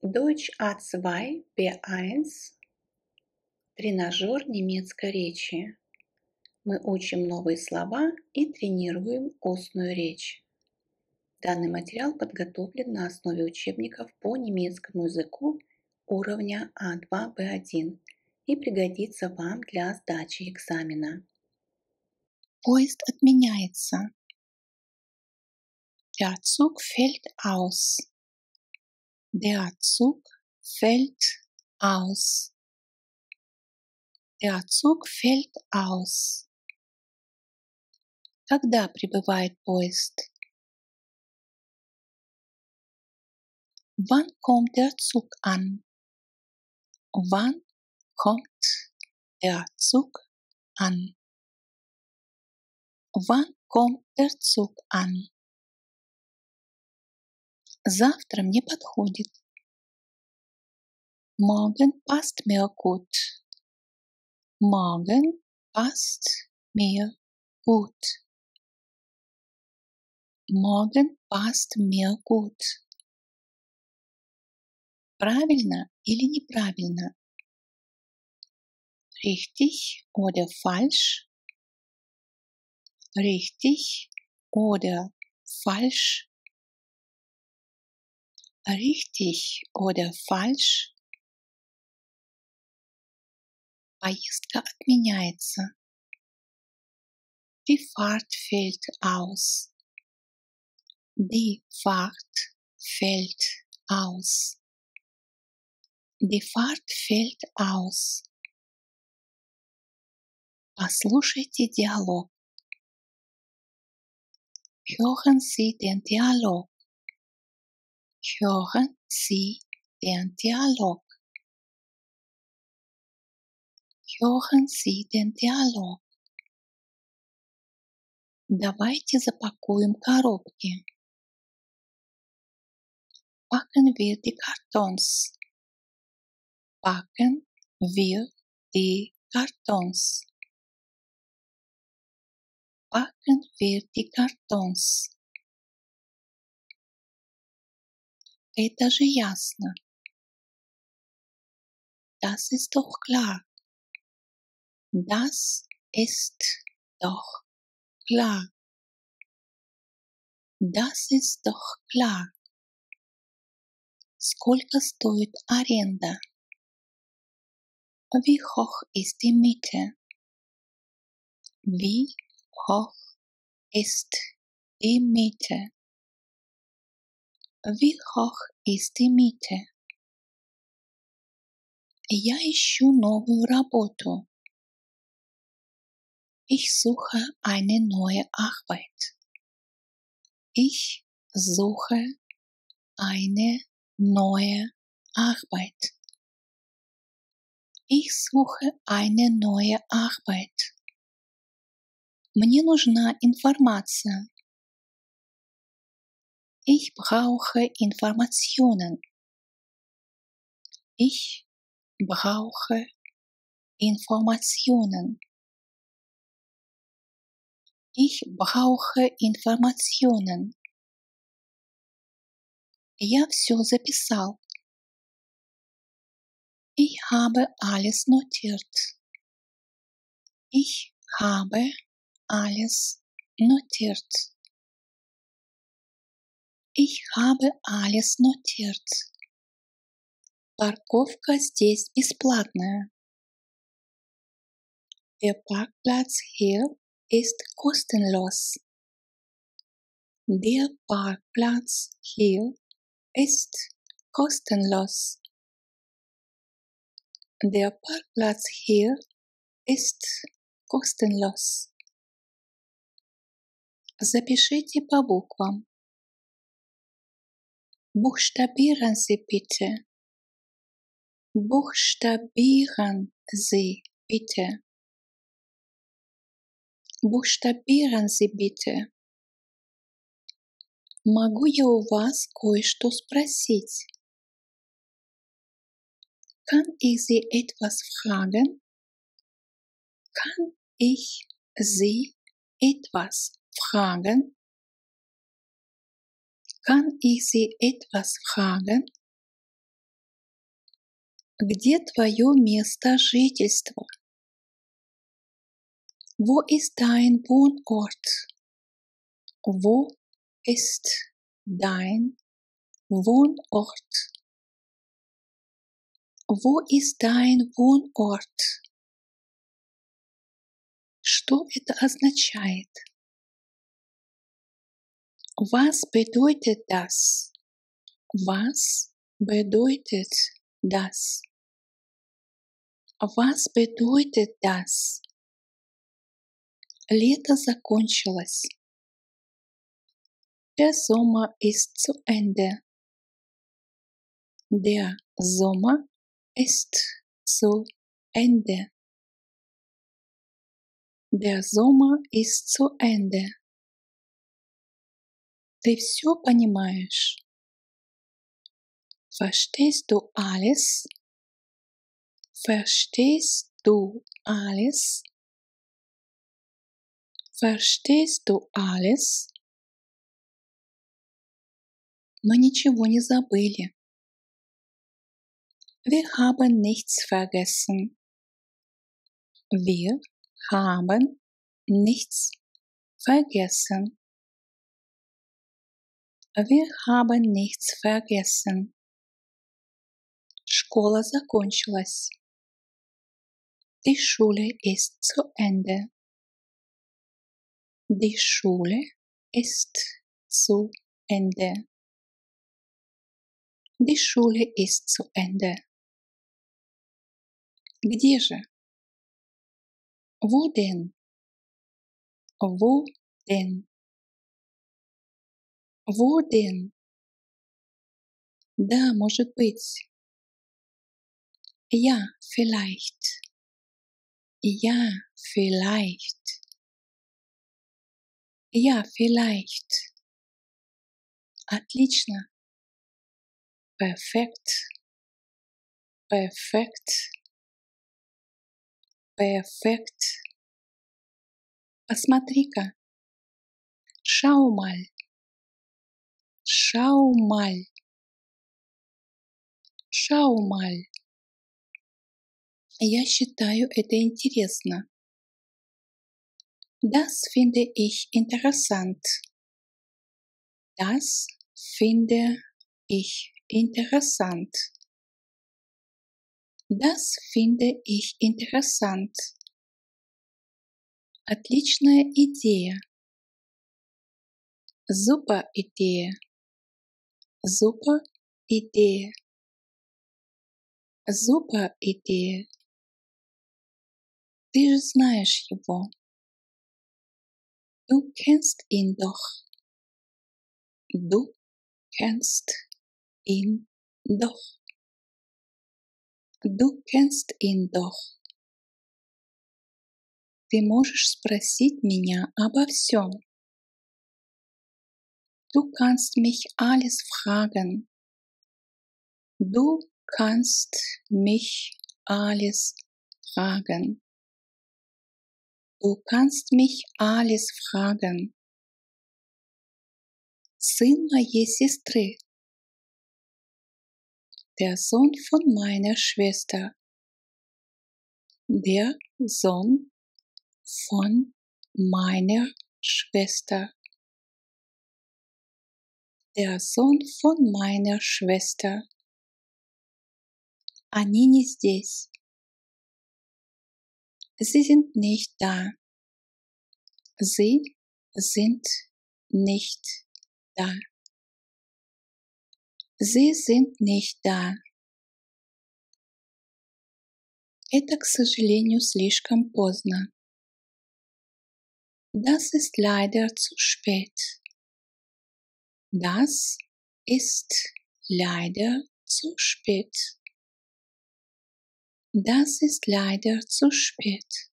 Deutsch A2 B1 тренажер немецкой речи. Мы учим новые слова и тренируем устную речь. Данный материал подготовлен на основе учебников по немецкому языку уровня А2 Б1 и пригодится вам для сдачи экзамена. Поезд отменяется. Der Zug fällt aus. Der Zug fällt aus. Der Zug fällt aus. Когда прибывает поезд? Wann kommt der Zug an? Wann kommt der Zug an? Wann kommt der Zug an? Завтра мне подходит. Morgen passt mir gut. Morgen passt mir gut. Morgen passt mir gut. Правильно или неправильно? Richtig oder falsch? Richtig oder falsch? Richtig oder falsch? Поездка отменяется. Die Fahrt fällt aus. Die Fahrt fällt aus. Die Fahrt fällt aus. Послушайте диалог. Hören Sie den Dialog. Hören Sie den Dialog. Hören Sie den Dialog. Давайте запакуем коробки. Packen wir die Kartons. Packen wir die Kartons. Packen wir die Kartons. Это же ясно. Das ist doch klar. Das ist doch klar. Das ist doch klar. Сколько стоит аренда? Wie hoch ist die Miete? Wie hoch ist die Miete? Wie hoch ist die Miete? Я ищу новую работу. Ich suche eine neue Arbeit. Ich suche eine neue Arbeit. Ich suche eine neue Arbeit. Мне нужна информация. Ich brauche Informationen. Ich brauche Informationen. Ich brauche Informationen. Я все записал. Ich habe alles notiert. Ich habe alles notiert. Ich habe alles notiert. Парковка здесь бесплатная. Der Parkplatz hier ist kostenlos. Der Parkplatz hier ist kostenlos. Der Parkplatz hier ist kostenlos. Запишите по буквам. Buchstabieren Sie bitte. Buchstabieren Sie bitte. Buchstabieren Sie bitte. Могу я у вас кое-что спросить? Kann ich Sie etwas fragen? Kann ich Sie etwas fragen? Kann ich Sie etwas fragen? Где твое место жительства? Wo ist dein Wohnort? Wo ist dein Wohnort? Wo ist dein Wohnort? Что это означает? Was bedeutet das? Was bedeutet das? Was bedeutet das? Лето закончилось. Der Sommer ist zu Ende. Der Sommer ist zu Ende. Der Sommer ist zu Ende. Ты все понимаешь? Verstehst du alles? Verstehst du alles? Verstehst du alles? Мы ничего не забыли. Wir haben nichts vergessen. Wir haben nichts vergessen. Wir haben nichts vergessen. Школа закончилась. Die Schule ist zu Ende. Die Schule ist zu Ende. Die Schule ist zu Ende. Где же? Wo denn? Wo denn? Wo denn? Да, может быть. Ja, vielleicht. Ja, vielleicht. Ja, vielleicht. Отлично. Perfekt. Perfekt. Perfekt. Посмотри-ка. Schau mal. Schau mal. Schau mal. Я считаю это интересно. Das finde ich interessant. Das finde ich interessant. Das finde ich interessant. Отличная идея. Super Idee. Super Idee. Super Idee. Ты же знаешь его. Du kennst ihn doch. Du kennst ihn doch. Du kennst ihn doch. Ты можешь спросить меня обо всем. Du kannst mich alles fragen. Du kannst mich alles fragen. Du kannst mich alles fragen. Сын моей сестры. Der Sohn von meiner Schwester. Der Sohn von meiner Schwester. Der Sohn von meiner Schwester. Они не здесь. Sie sind nicht da. Sie sind nicht da. Sie sind nicht da. Это, к сожалению, слишком поздно. Das ist leider zu spät. Das ist leider zu spät. Das ist leider zu spät.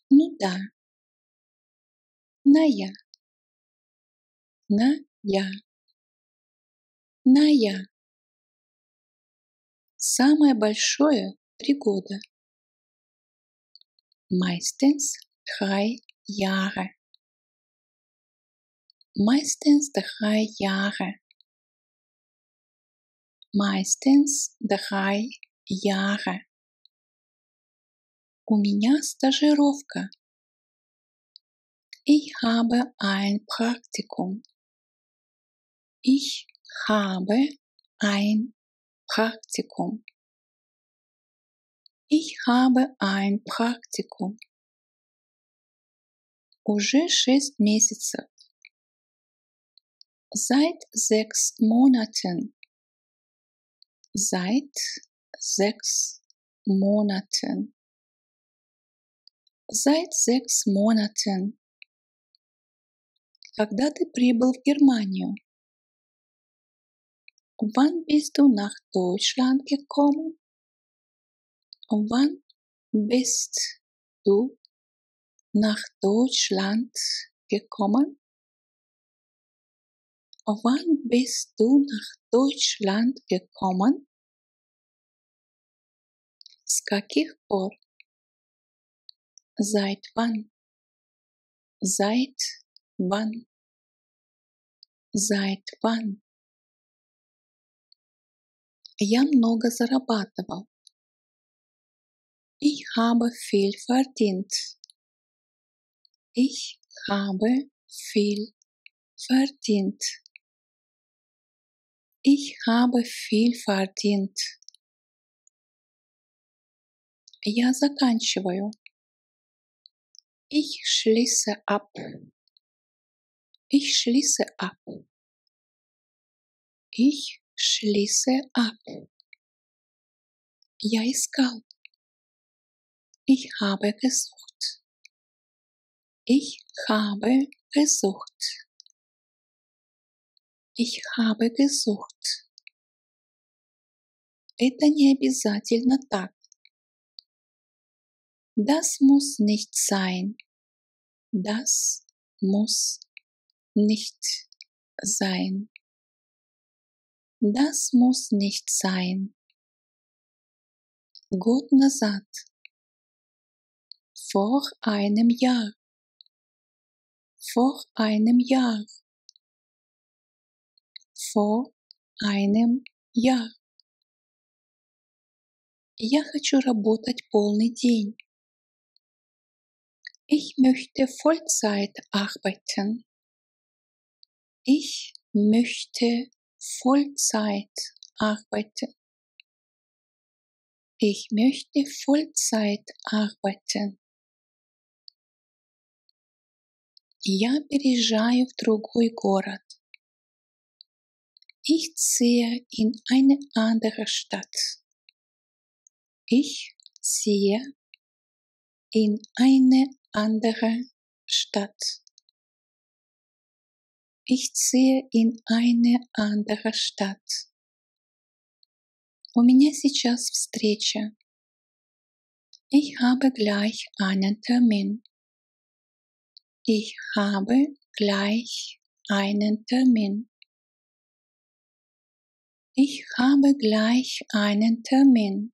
Ну да. На я. На я. На я. Самое большое 3 года. Meistens 3 Jahre. Meistens 3 Jahre. meistens 3 Jahre. У меня стажировка. Ich habe ein Praktikum. Ich habe ein Praktikum. Ich habe ein Praktikum. Уже 6 месяцев. Seit 6 Monaten. Seit 6 Monaten. Seit 6 Monaten. Когда ты прибыл в Германию? Wann bist du nach Deutschland gekommen? Wann bist du nach Deutschland gekommen? Wann bist du nach Deutschland gekommen? С каких пор? Seit wann? Seit wann? Seit wann? Я много зарабатывал. Ich habe viel verdient. Ich habe viel verdient. Ich habe viel verdient. Я заканчиваю. Ich schließe ab. Ich schließe ab. Ich schließe ab. Я искал. Ich habe gesucht. Ich habe gesucht. Ich habe gesucht. Это не обязательно так. Das muss nicht sein. Das muss nicht sein. Das muss nicht sein. Год назад. Vor einem Jahr. Vor einem Jahr. Vor einem Jahr. Я хочу работать полный день. Ich möchte Vollzeit arbeiten. Ich möchte Vollzeit arbeiten. Ich möchte Vollzeit arbeiten. Я переезжаю в другой город. Ich ziehe in eine andere Stadt. Ich ziehe in eine andere Stadt. Ich ziehe in eine andere Stadt. У меня сейчас встреча. Ich habe gleich einen Termin. Ich habe gleich einen Termin. Ich habe gleich einen Termin.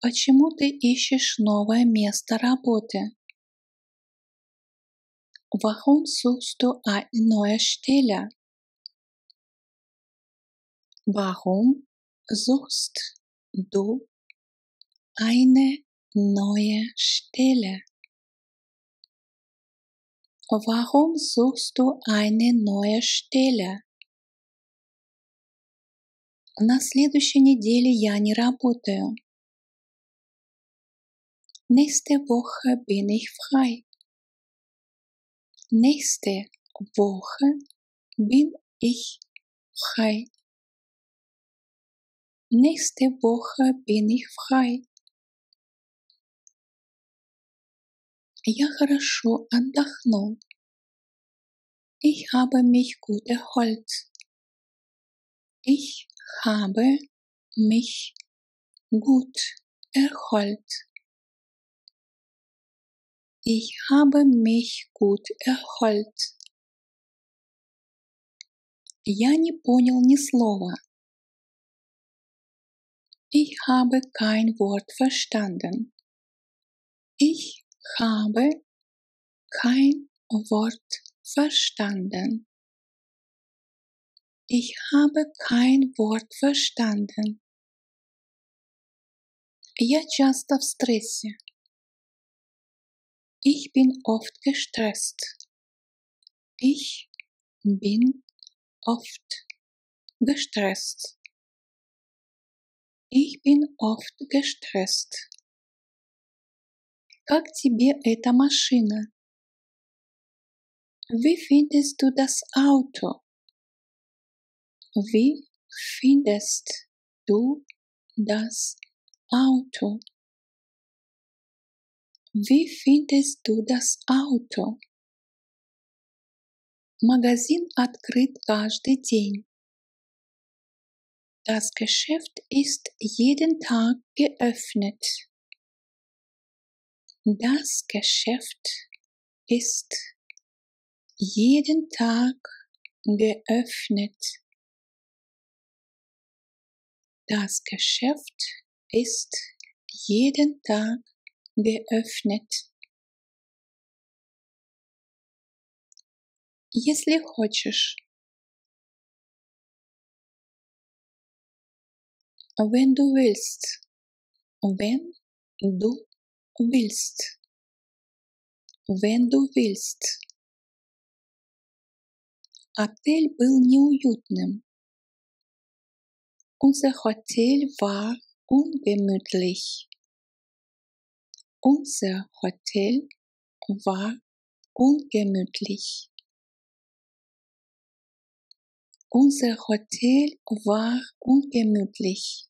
Почему ты ищешь новое место работы? Warum suchst du eine neue Stelle? Warum suchst du eine neue Stelle? Warum suchst du eine neue Stelle? На следующей неделе я не работаю. Nächste Woche bin ich frei. Nächste Woche bin ich frei. Nächste Woche bin ich frei. Я хорошо отдохнул. Ich habe mich gut erholt. Ich habe mich gut erholt. Ich habe mich gut erholt. Я не понял ни слова. Ich habe kein Wort verstanden. Ich habe kein Wort verstanden. Ich habe kein Wort verstanden. Я часто в стрессе. Ich bin oft gestresst. Ich bin oft gestresst. Ich bin oft gestresst. Как тебе эта машина? Wie findest du das Auto? Wie findest du das Auto? Wie findest du das Auto? Магазин открыт каждый день. Das Geschäft ist jeden Tag geöffnet. Das Geschäft ist jeden Tag geöffnet. Das Geschäft ist jeden Tag geöffnet. Если хочешь. Wenn du willst. Wenn du willst. Wenn du willst. Отель был неуютным. Unser Hotel war ungemütlich. Unser Hotel war ungemütlich. Unser Hotel war ungemütlich.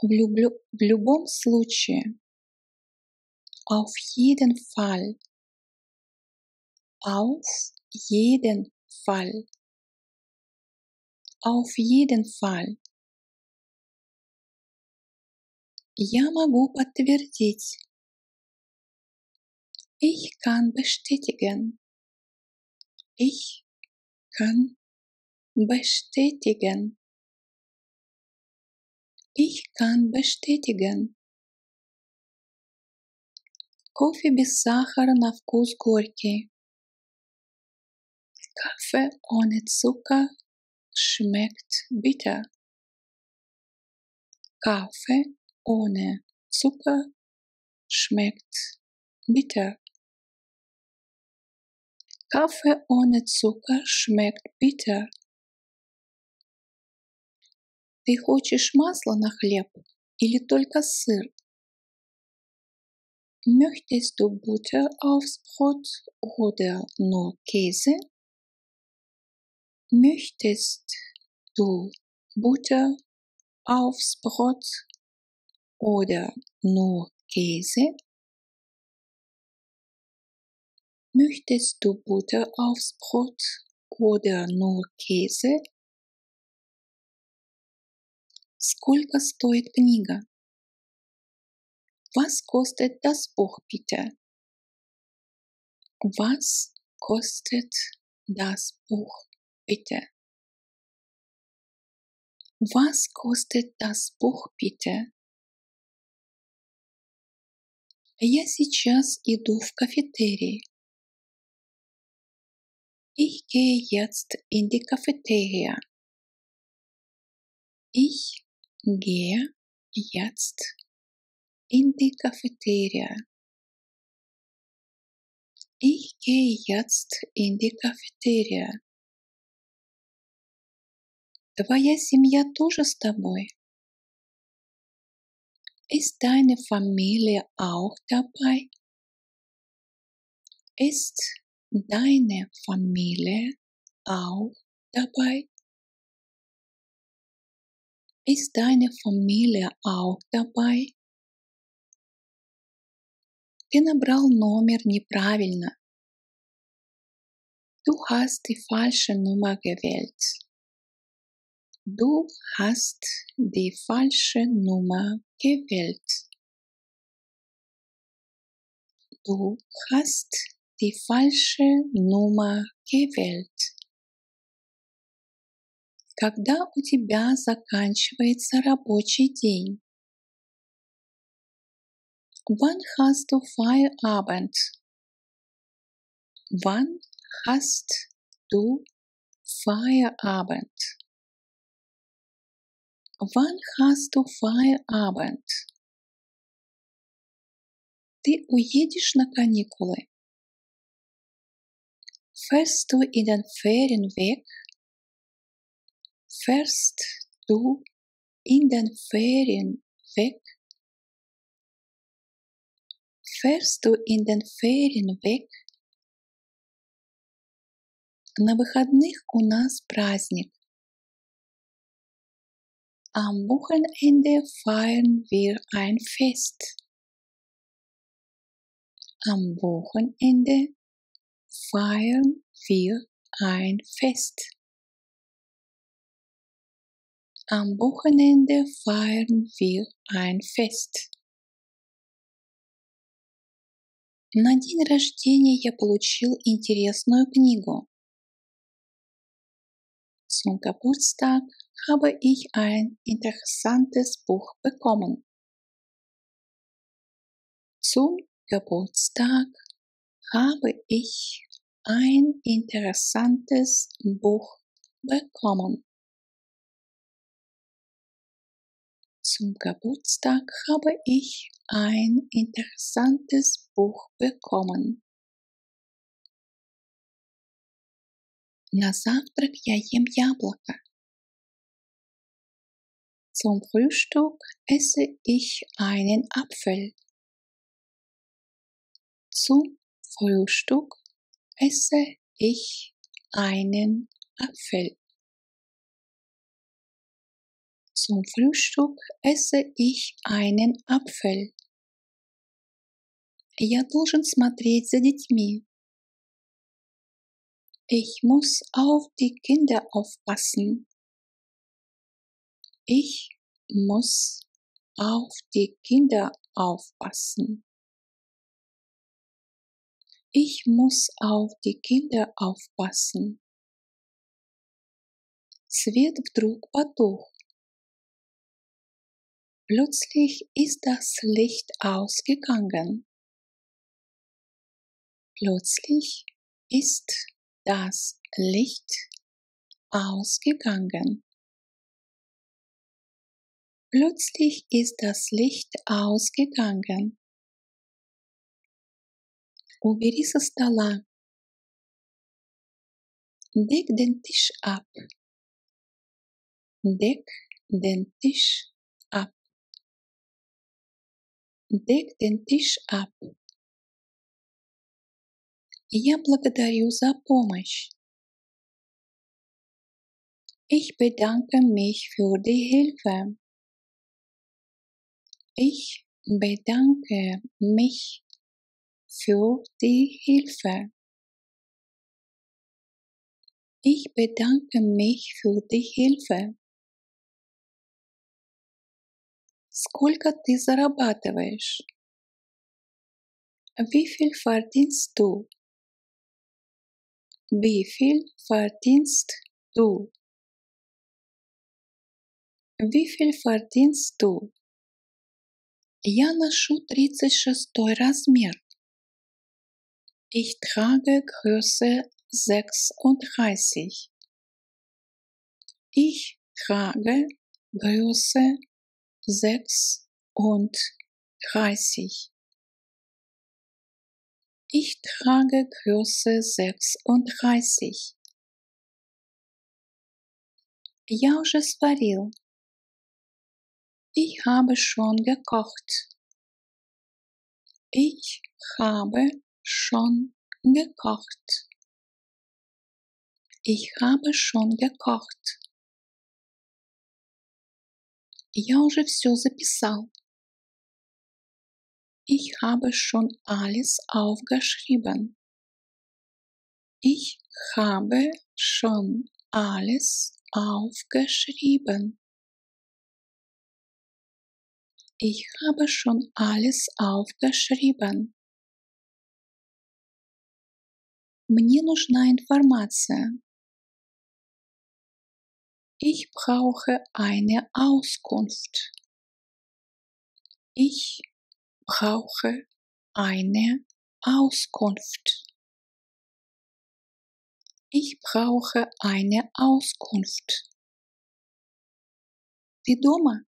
В любом случае. Auf jeden Fall. Auf jeden Fall. Auf jeden Fall. Я могу подтвердить. Ich kann bestätigen. Ich kann bestätigen. Ich kann bestätigen. Кофе без сахара на вкус горький. Kaffee ohne Zucker schmeckt bitter. Kaffee ohne Zucker schmeckt bitter. Kaffee ohne Zucker schmeckt bitter. Ты хочешь масло на хлеб или только сыр? Möchtest du Butter aufs Brot oder nur Käse? Möchtest du Butter aufs Brot oder nur Käse? Möchtest du Butter aufs Brot oder nur Käse? Сколько стоит книга? Was kostet das Buch bitte? Was kostet das Buch bitte? Was kostet das Buch bitte? Я сейчас иду в кафетерий. Ich gehe jetzt in die Cafeteria. Ich gehe jetzt in die Cafeteria. Ich gehe jetzt in die Cafeteria. Твоя семья тоже с тобой? Ist deine Familie auch dabei? Ist deine Familie auch dabei? Ist deine Familie auch dabei? Ты набрал номер неправильно. Du hast die falsche Nummer gewählt. Du hast die falsche Nummer gewählt. Du hast die falsche Nummer gewählt. Когда у тебя заканчивается рабочий день? Wann hast du Feierabend? Wann hast du Feierabend? Wann hast du Feierabend? Ты уедешь на каникулы? Fährst du in den Ferien weg? Fährst du in den Ferien weg? Fährst du in den Ferien weg? На выходных у нас праздник. Am Wochenende feiern wir ein Fest. Am Wochenende feiern wir ein Fest. Am Wochenende feiern wir ein Fest. На день рождения я получил интересную книгу. Zum Geburtstag habe ich ein interessantes Buch bekommen. Zum Geburtstag habe ich ein interessantes Buch bekommen. Zum Geburtstag habe ich ein interessantes Buch bekommen. На завтрак я ем яблоко. Zum Frühstück esse ich einen Apfel. Zum Frühstück esse ich einen Apfel. Zum Frühstück esse ich einen Apfel. Я должен смотреть за детьми. Ich muss auf die Kinder aufpassen. Ich muss auf die Kinder aufpassen. Ich muss auf die Kinder aufpassen. Свет вдруг потух. Plötzlich ist das Licht ausgegangen. Plötzlich ist das Licht ausgegangen. Plötzlich ist das Licht ausgegangen. Убери со стола. Deck den Tisch ab. Deck den Tisch ab. Deck den Tisch ab. Я благодарю за помощь. Ich bedanke mich für die Hilfe. Ich bedanke mich für die Hilfe. Ich bedanke mich für die Hilfe. Сколько ты зарабатываешь? Wie viel verdienst du? Wie viel verdienst du? Wie viel verdienst du? Я ношу 36 размер. Ich trage Größe 36. Ich trage Größe 36. Ich trage Größe 36. Я уже сварил. Ich habe schon gekocht. Ich habe schon gekocht. Ich habe schon gekocht. Я уже все записал. Ich habe schon alles aufgeschrieben. Ich habe schon alles aufgeschrieben. Ich habe schon alles aufgeschrieben. Мне нужна информация. Ich brauche eine Auskunft. Ich brauche eine Auskunft. Ich brauche eine Auskunft. Ты дома?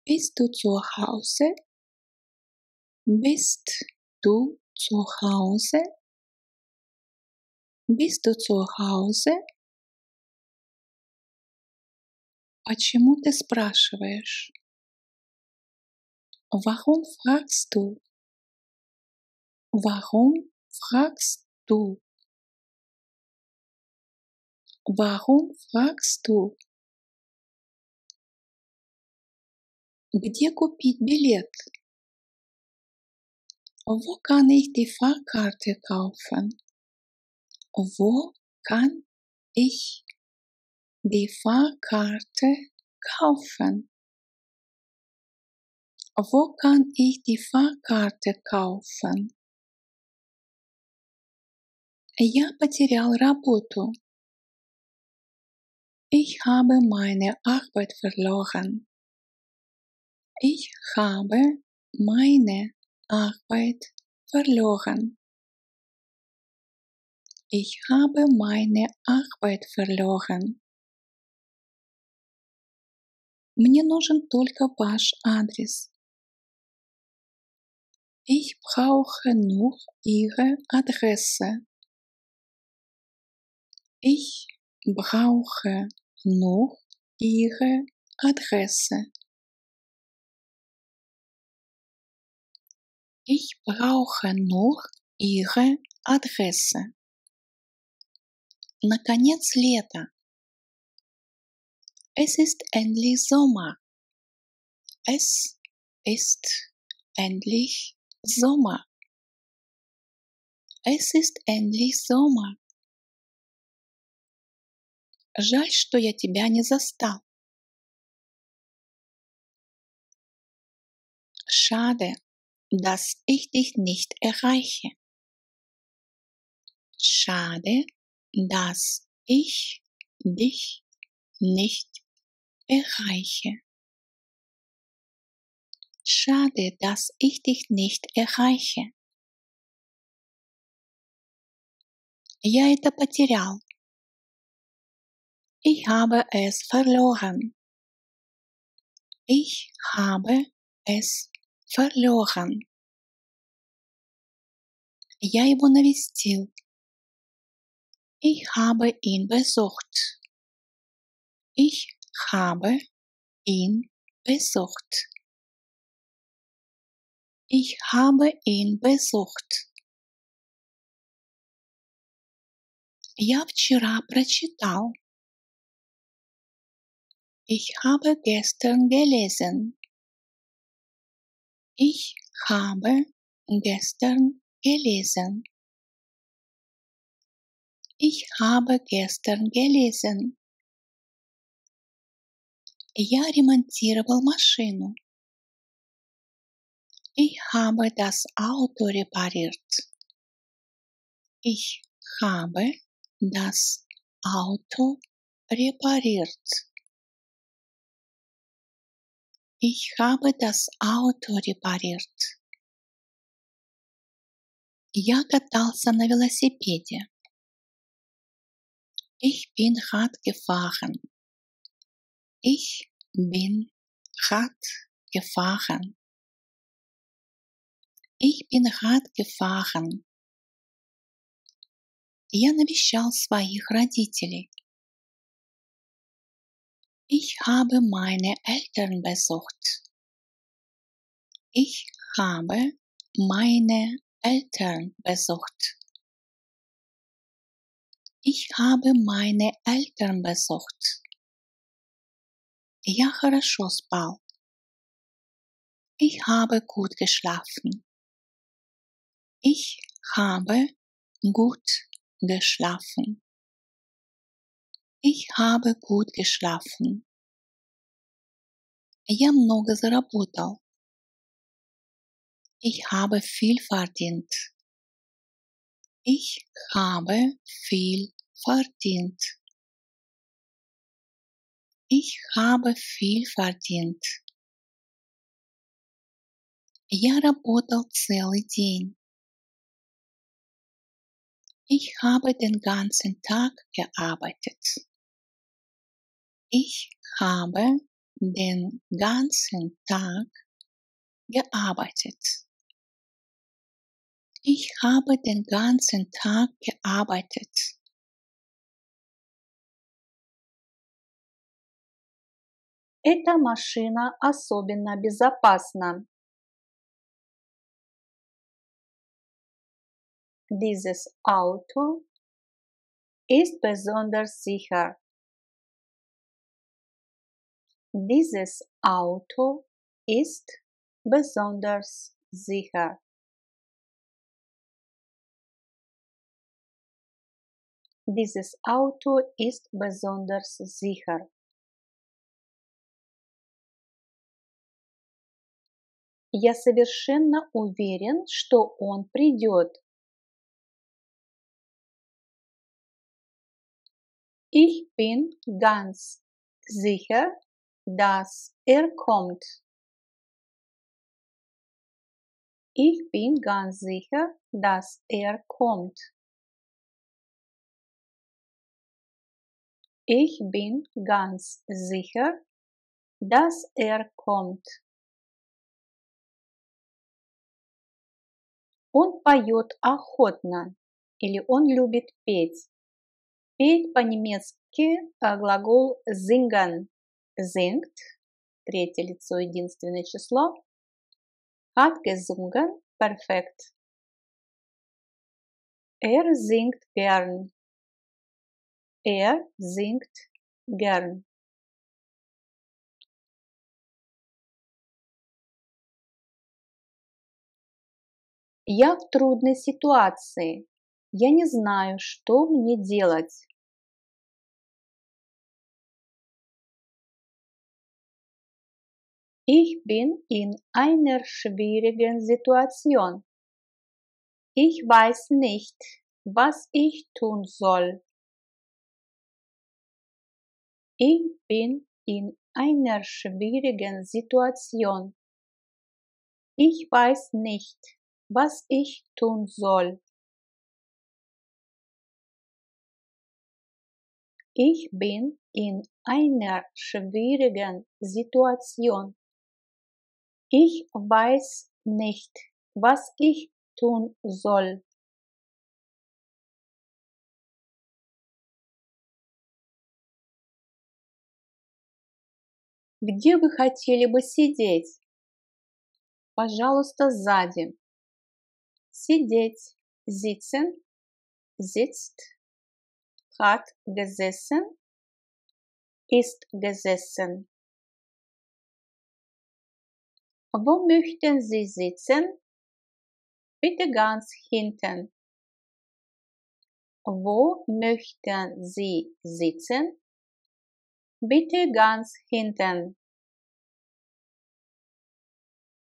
Bist du zu Hause? Bist du zu Hause? Bist du zu Hause? Почему ты спрашиваешь? Warum fragst du? Warum fragst du? Warum fragst du? Где купить билет? Wo kann ich die Fahrkarte kaufen? Wo kann ich die Fahrkarte kaufen? Wo kann ich die Fahrkarte kaufen? Я потерял работу. Ich habe meine Arbeit verloren. Ich habe meine Arbeit verloren. Ich habe meine Arbeit verloren. Мне нужен только ваш адрес. Ich brauche nur Ihre Adresse. Ich brauche nur Ihre Adresse. Ich brauche nur Ihre Adresse. Наконец лето. Es ist endlich Sommer. Es ist endlich Sommer. Es ist endlich Sommer. Жаль, что я тебя не застал. Schade, dass ich dich nicht erreiche. Schade, dass ich dich nicht erreiche. Schade, dass ich dich nicht erreiche. Я это потерял. Ich habe es verloren. Ich habe es verloren. Я его навестил. Ich habe ihn besucht. Ich habe ihn besucht. Ich habe ihn besucht. Я вчера прочитал. Ich habe gestern gelesen. Ich habe gestern gelesen. Ich habe gestern gelesen. Я ремонтировал машину. Ich habe das Auto repariert. Ich habe das Auto repariert. Ich habe das Auto repariert. Я катался на велосипеде. Ich bin Rad gefahren. Ich bin Rad gefahren. Ich bin Rad gefahren. Я навещал своих родителей. Ich habe meine Eltern besucht. Ich habe meine Eltern besucht. Ich habe meine Eltern besucht. Я хорошо спал. Ich habe gut geschlafen. Ich habe gut geschlafen. Ich habe gut geschlafen. Я много заработал. Ich habe viel verdient. Ich habe viel verdient. Ich habe viel verdient. Я работал целый день. Ich habe den ganzen Tag gearbeitet. Ich habe den ganzen Tag gearbeitet. Ich habe den ganzen Tag gearbeitet. Эта машина особенно безопасна. Dieses Auto ist besonders sicher. Dieses Auto ist besonders sicher. Dieses Auto ist besonders sicher. Я совершенно уверен, что он придет. Ich bin ganz sicher, dass kommt. Ich bin ganz sicher, dass kommt. Ich bin ganz sicher, dass kommt. Он поет охотно, или он любит петь. Петь по-немецки глагол singen. Singt, третье лицо, единственное число. Hat gesungen, perfekt. Singt gern. Singt gern. Я в трудной ситуации. Я не знаю, что мне делать. Ich bin in einer schwierigen Situation. Ich weiß nicht, was ich tun soll. Ich bin in einer schwierigen Situation. Ich weiß nicht, was ich tun soll. Ich bin in einer schwierigen Situation. Ich weiß nicht, was ich tun soll. Где вы хотели бы сидеть? Пожалуйста, сзади. Сидеть. Sitzen. Sitzt. Hat gesessen. Ist gesessen. Wo möchten Sie sitzen? Bitte ganz hinten. Wo möchten Sie sitzen? Bitte ganz hinten.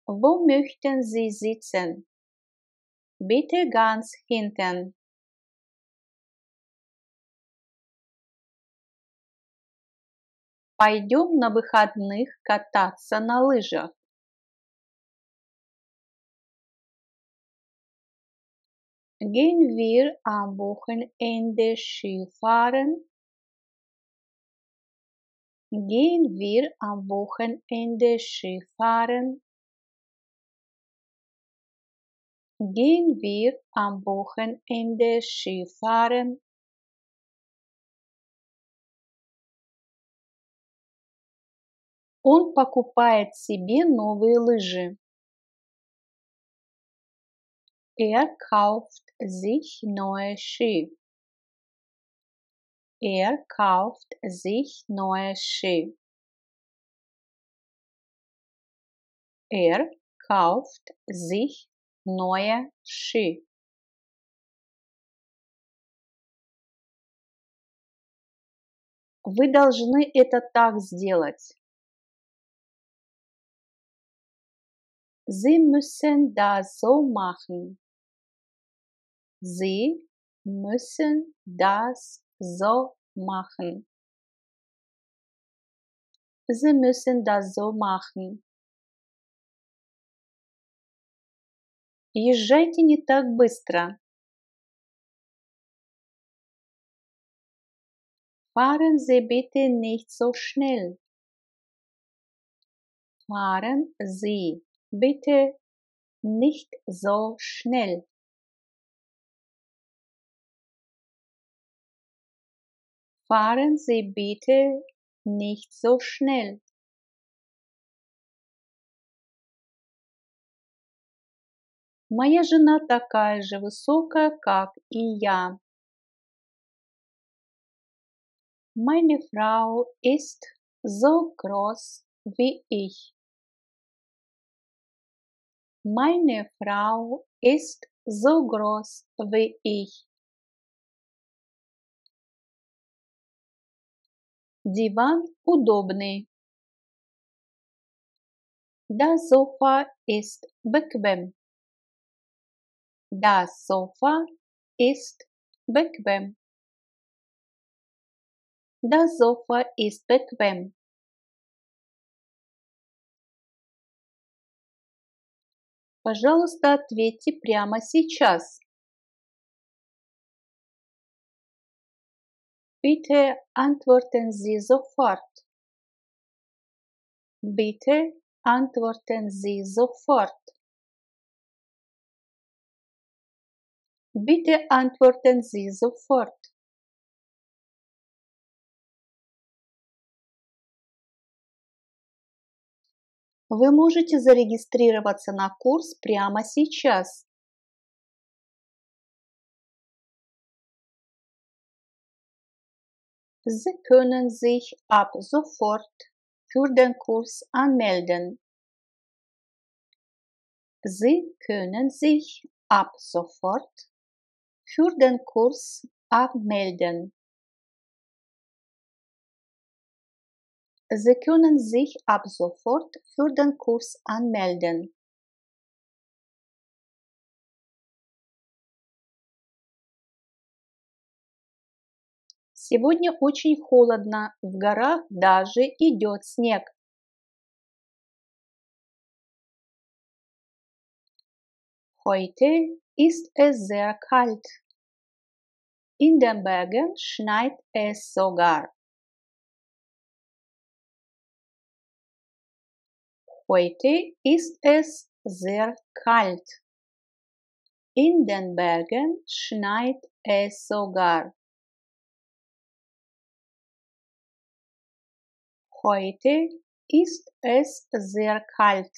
Wo möchten Sie sitzen? Bitte ganz hinten. Пойдем на выходных кататься на лыжах. Gehen wir am Wochenende Skifahren? Gehen wir am Wochenende Skifahren? Gehen wir am Wochenende Skifahren? Он покупает себе новые лыжи. Kauft sich neue Ski. Kauft sich neue Ski. Kauft sich neue Ski. Вы должны это так сделать. Sie müssen das so machen. Sie müssen das so machen. Sie müssen das so machen. Езжайте не так быстро. Fahren Sie bitte nicht so schnell. Fahren Sie bitte nicht so schnell. Fahren Sie bitte nicht so schnell. Моя жена такая же высокая, как и я. Meine Frau ist so groß wie ich. Meine Frau ist so groß wie ich. Диван удобный. Das Sofa ist bequem. Das Sofa ist bequem. Das Sofa ist bequem. Пожалуйста, ответьте прямо сейчас. Bitte antworten Sie sofort. Bitte antworten Sie sofort. Bitte antworten Sie sofort. Вы можете зарегистрироваться на курс прямо сейчас. Sie können sich ab sofort für den Kurs anmelden. Sie können sich ab sofort für den Kurs anmelden. Sie können sich ab sofort für den Kurs anmelden. Сегодня очень холодно, в горах даже идет снег. Heute ist es sehr kalt. In den Bergen schneit es sogar. Heute ist es sehr kalt. In den Bergen schneit es sogar. Heute ist es sehr kalt.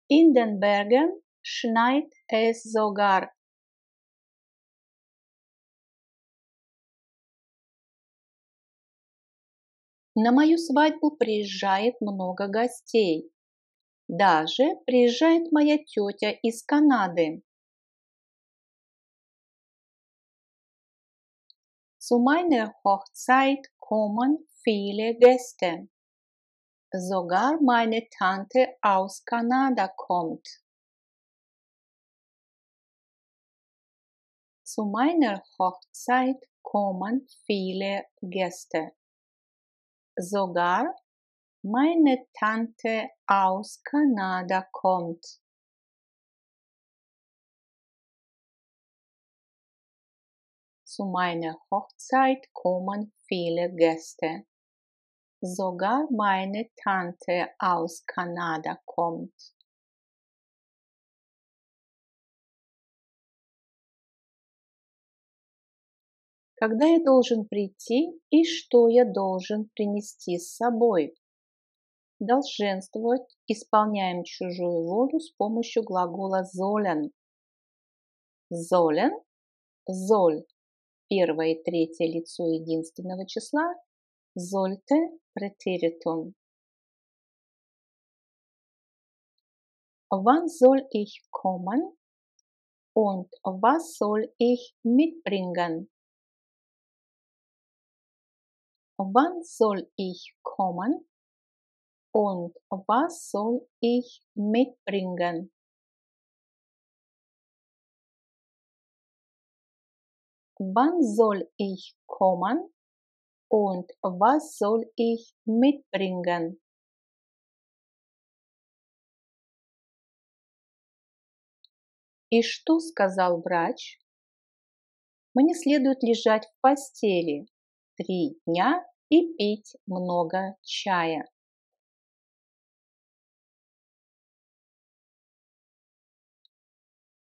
In den Bergen schneit es sogar. На мою свадьбу приезжает много гостей. Даже приезжает моя тетя из Канады. Zu meiner Hochzeit kommen viele Gäste. Sogar meine Tante aus Kanada kommt. Zu meiner Hochzeit kommen viele Gäste. Sogar meine Tante aus Kanada kommt. Zu meiner Hochzeit kommen viele Gäste. Sogar meine Tante aus Kanada kommt. Когда я должен прийти и что я должен принести с собой? Долженствовать исполняем чужую волю с помощью глагола sollen. Sollen, soll, первое и третье лицо единственного числа, sollte, Präteritum. Wann soll ich kommen und was soll ich mitbringen? Wann soll ich kommen und was soll ich mitbringen? Wann soll ich kommen und was soll ich mitbringen? И что сказал врач? Мне следует лежать в постели, 3 дня и пить много чая.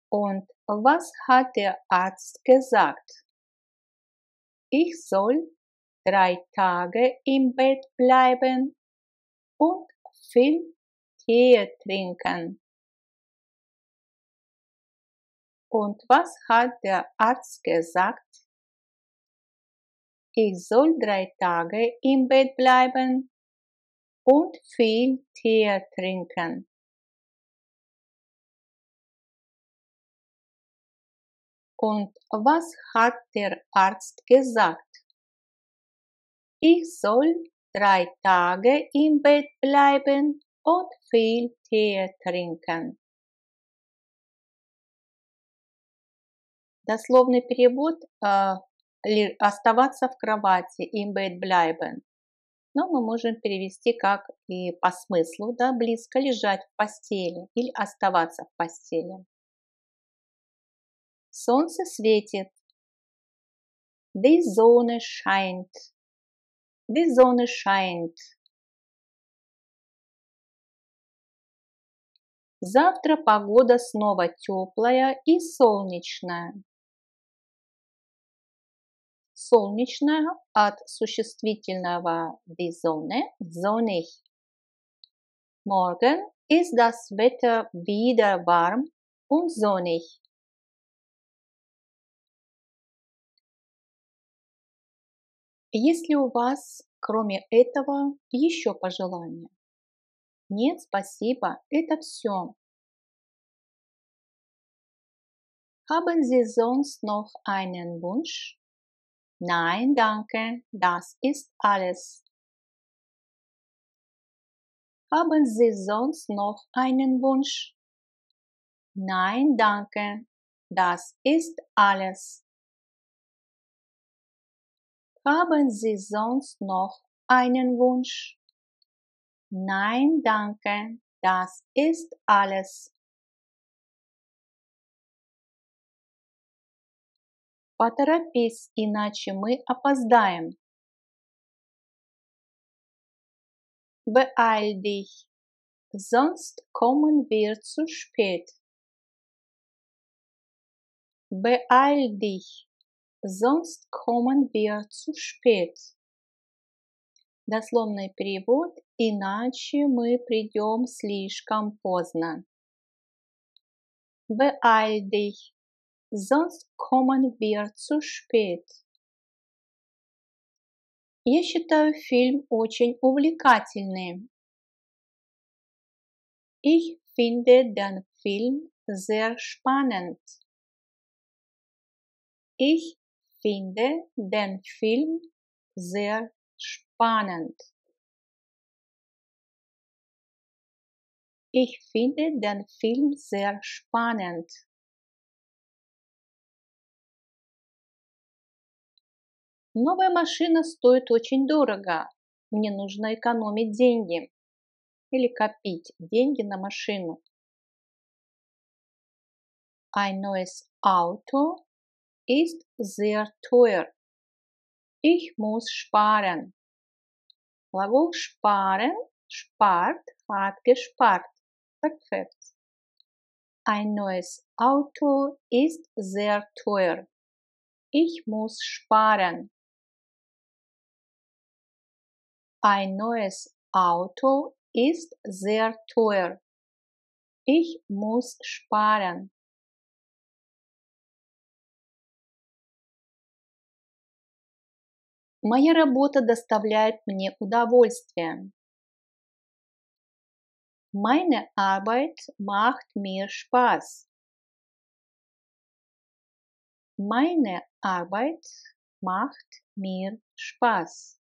Und was hat der Arzt gesagt? Ich soll 3 Tage im Bett bleiben und viel Tee trinken. Und was hat der Arzt gesagt? Ich soll 3 Tage im Bett bleiben und viel Tee trinken. Und was hat der Arzt gesagt? Ich soll 3 Tage im Bett bleiben und viel Tee trinken. Дословный перевод оставаться в кровати, im Bett bleiben. Но мы можем перевести как и по смыслу, да, близко лежать в постели или оставаться в постели. Солнце светит. Die Sonne scheint. Die Sonne scheint. Завтра погода снова теплая и солнечная. Солнечная от существительного die Sonne, sonnig. Morgen ist das Wetter wieder warm und sonnig. Есть ли у вас, кроме этого, еще пожелания? Нет, спасибо, это все. Haben Sie sonst noch einen Wunsch? Nein, danke, das ist alles. Haben Sie sonst noch einen Wunsch? Nein, danke, das ist alles. Haben Sie sonst noch einen Wunsch? Nein, danke, das ist alles. Поторопись, иначе мы опоздаем. Beeil dich, sonst kommen wir zu spät. Beeil dich, sonst kommen wir zu spät. Дословный перевод, иначе мы придем слишком поздно. Beeil dich, sonst kommen wir zu spät. Я считаю фильм очень увлекательным. Ich finde den Film sehr spannend. Ich finde den Film sehr spannend. Ich finde den Film sehr spannend. Новая машина стоит очень дорого. Мне нужно экономить деньги или копить деньги на машину. Ein neues Auto ist sehr teuer. Ich muss sparen. Глагол sparen, spart, hat gespart. Perfekt. Ein neues Auto ist sehr teuer. Ich muss sparen. Ein neues Auto ist sehr teuer. Ich muss sparen. Моя работа доставляет мне удовольствие. Meine Arbeit macht mir Spaß. Meine Arbeit macht mir Spaß.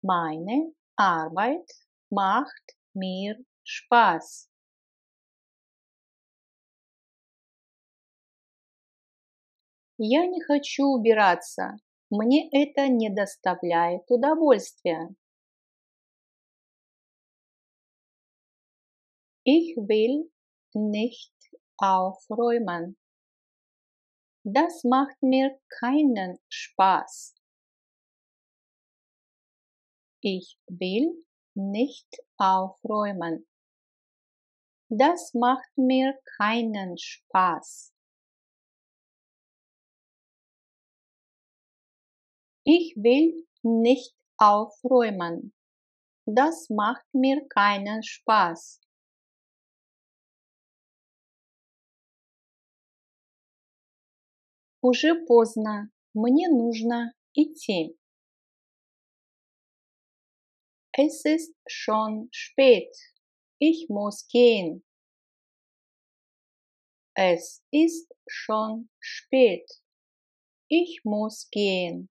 Meine Arbeit macht mir Spaß. Я не хочу убираться. Мне это не доставляет удовольствия. Ich will nicht aufräumen. Das macht mir keinen Spaß. Ich will nicht aufräumen. Das macht mir keinen Spaß. Ich will nicht aufräumen. Das macht mir keinen Spaß. Уже поздно. Мне нужно идти. Es ist schon spät. Ich muss gehen. Es ist schon spät. Ich muss gehen.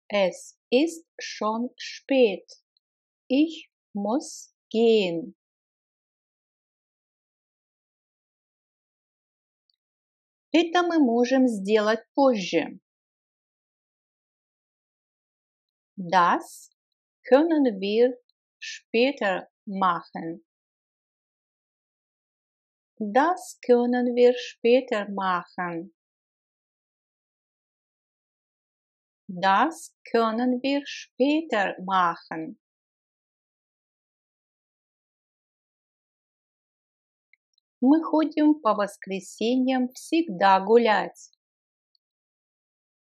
Es ist schon spät. Ich muss gehen. Это мы можем сделать позже. Das können wir später machen. Das können wir später machen. Das können wir später machen. Мы ходим по воскресеньям всегда гулять.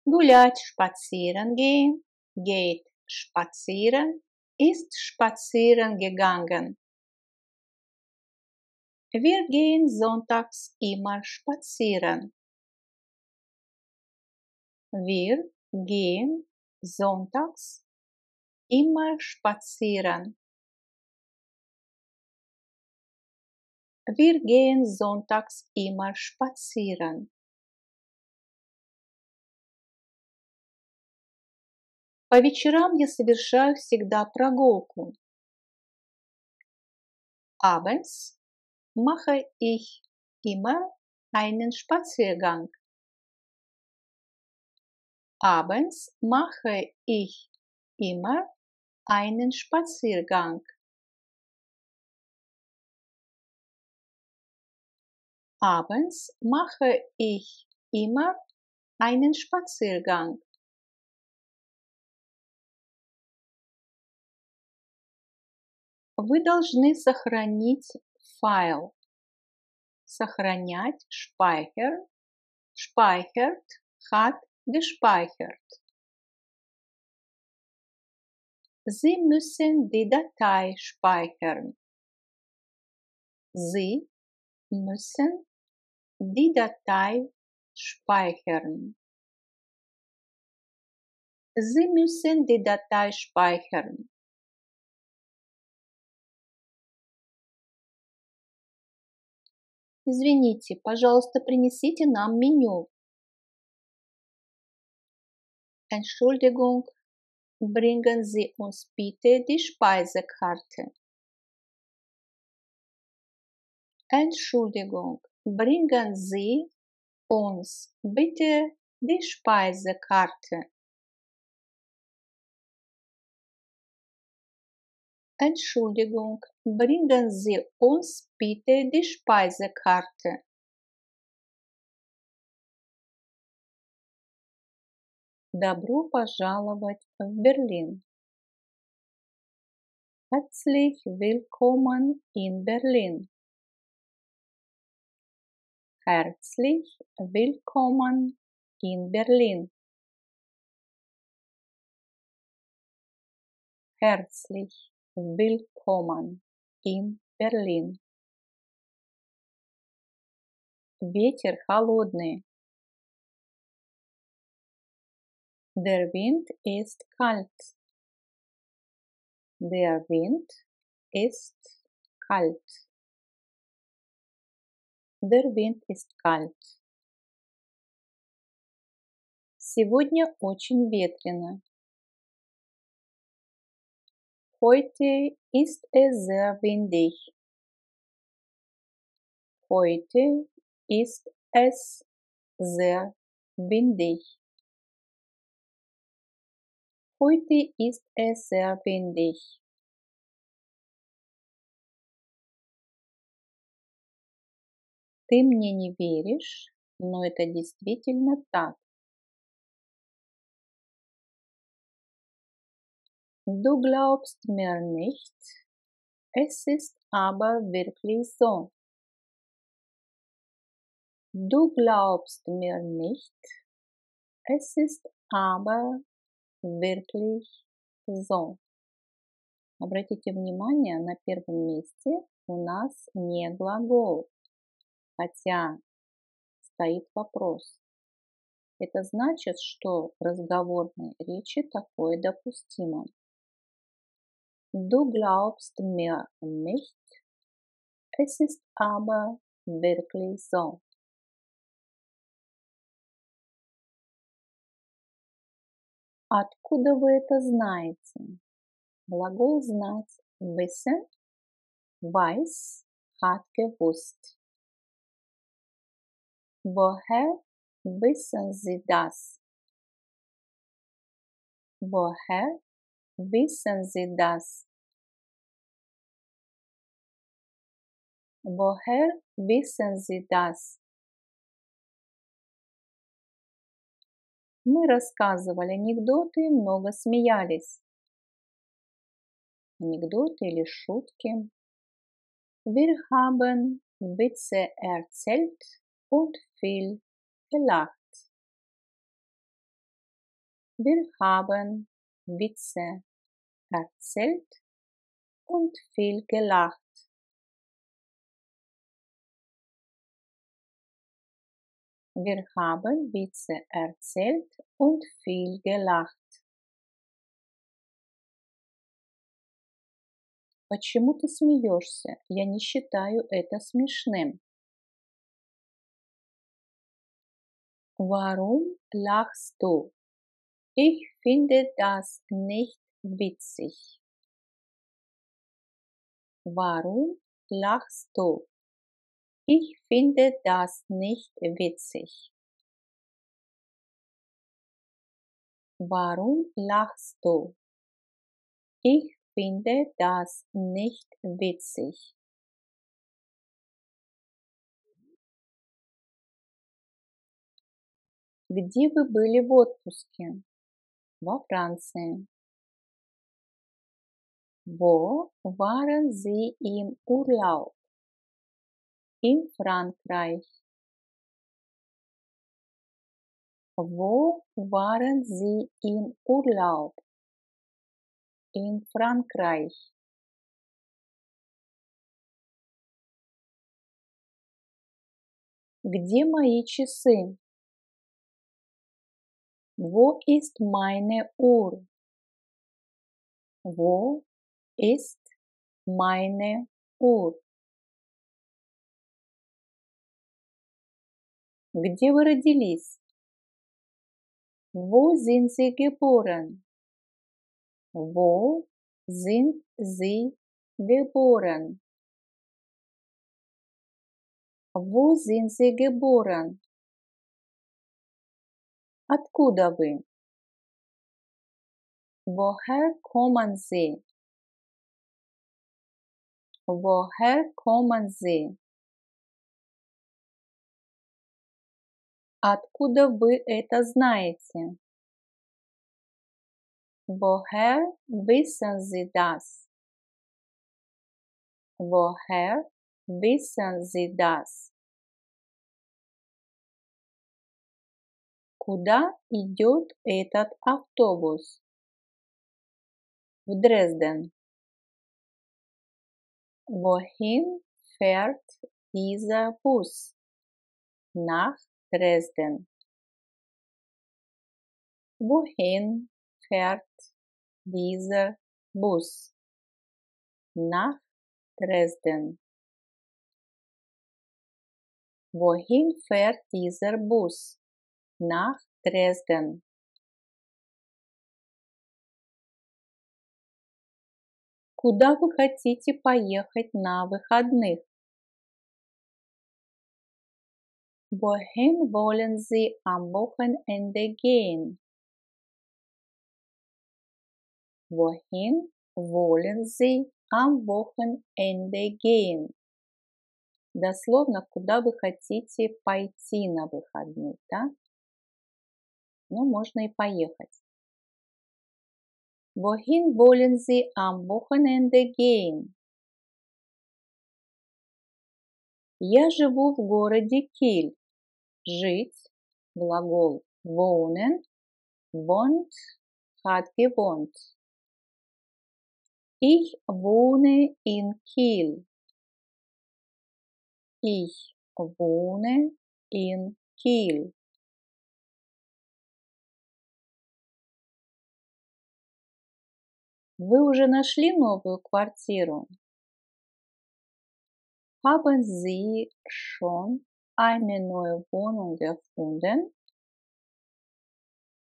Gulять, spazieren gehen, geht spazieren, ist spazieren gegangen. Wir gehen sonntags immer spazieren. Wir gehen sonntags immer spazieren. Wir gehen sonntags immer spazieren. По вечерам я совершаю всегда прогулку. Abends mache ich immer einen Spaziergang. Abends mache ich immer einen Spaziergang. Abends mache ich immer einen Spaziergang. Вы должны сохранить файл. Сохранять, speichern, speichert, hat gespeichert. Sie müssen die Datei speichern. Sie müssen die Datei speichern. Sie müssen die Datei speichern. Извините, пожалуйста, принесите нам меню. Entschuldigung, bringen Sie uns bitte die Speisekarte. Entschuldigung, bringen Sie uns bitte die Speisekarte. Entschuldigung, bringen Sie uns bitte die Speisekarte. Добро пожаловать в Берлин. Herzlich willkommen in Berlin. Herzlich willkommen in Berlin. Herzlich willkommen in Berlin. Ветер холодный. Der Wind ist kalt. Der Wind ist kalt. Der Wind ist kalt. Сегодня очень ветрено. Heute ist es sehr windig. Heute ist es sehr windig. Heute ist es sehr windig. Ты мне не веришь, но это действительно так. Du glaubst mir nicht, es ist aber wirklich so. Du glaubst mir nicht, es ist aber wirklich so. Обратите внимание, на первом месте у нас не глагол, хотя стоит вопрос. Это значит, что в разговорной речи такое допустимо. Du glaubst mir nicht, es ist aber wirklich so. Откуда вы это знаете? Глагол знать wissen, weiß, hat gewusst. Woher wissen Sie das? Woher wissen Sie das? Woher wissen Sie das? Мы рассказывали анекдоты и много смеялись. Анекдоты или шутки. Wir haben Witze erzählt und viel gelacht. Wir haben Witze erzählt und viel gelacht. Wir haben Witze erzählt und viel gelacht. Почему ты смеешься? Я не считаю это смешным. Warum lachst du? Ich finde das nicht witzig. Warum lachst du? Ich finde das nicht witzig. Warum lachst du? Ich finde das nicht witzig. Где вы были в отпуске? Во Франции. Wo waren Sie im Urlaub? In Frankreich. Wo waren Sie im Urlaub? In Frankreich. Где мои часы? Wo ist meine Uhr? Wo ist meine Uhr? Где вы родились? Wo sind Sie geboren? Wo sind Sie geboren? Wo sind Sie geboren? Откуда вы? Woher kommen Sie? Woher kommen Sie? Откуда вы это знаете? Woher wissen Sie das? Woher wissen Sie das? Куда идет этот автобус? В Дрезден. Wohin fährt dieser Bus? Nach Dresden. Wohin fährt dieser Bus? Nach Dresden. Wohin fährt dieser Bus? Nach Dresden. Куда вы хотите поехать на выходных? Wohin wollen Sie am Wochenende gehen? Wohin wollen Sie am Wochenende gehen? Дословно, куда вы хотите пойти на выходных, да? Ну, можно и поехать. Wohin wollen Sie am Wochenende gehen? Я живу в городе Киль. Жить, глагол wohnen, wohnt, hat gewohnt. Ich wohne in Kiel. Ich wohne in Kiel. Вы уже нашли новую квартиру? Haben Sie schon eine neue Wohnung gefunden?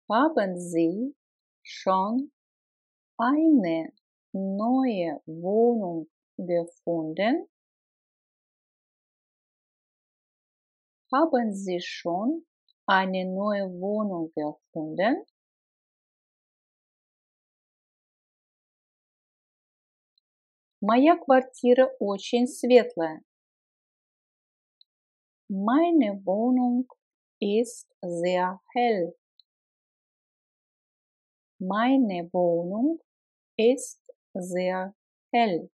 Haben Sie schon eine neue Wohnung gefunden? Haben Sie schon eine neue Wohnung gefunden? Моя квартира очень светлая. Meine Wohnung ist sehr hell. Meine Wohnung ist sehr hell.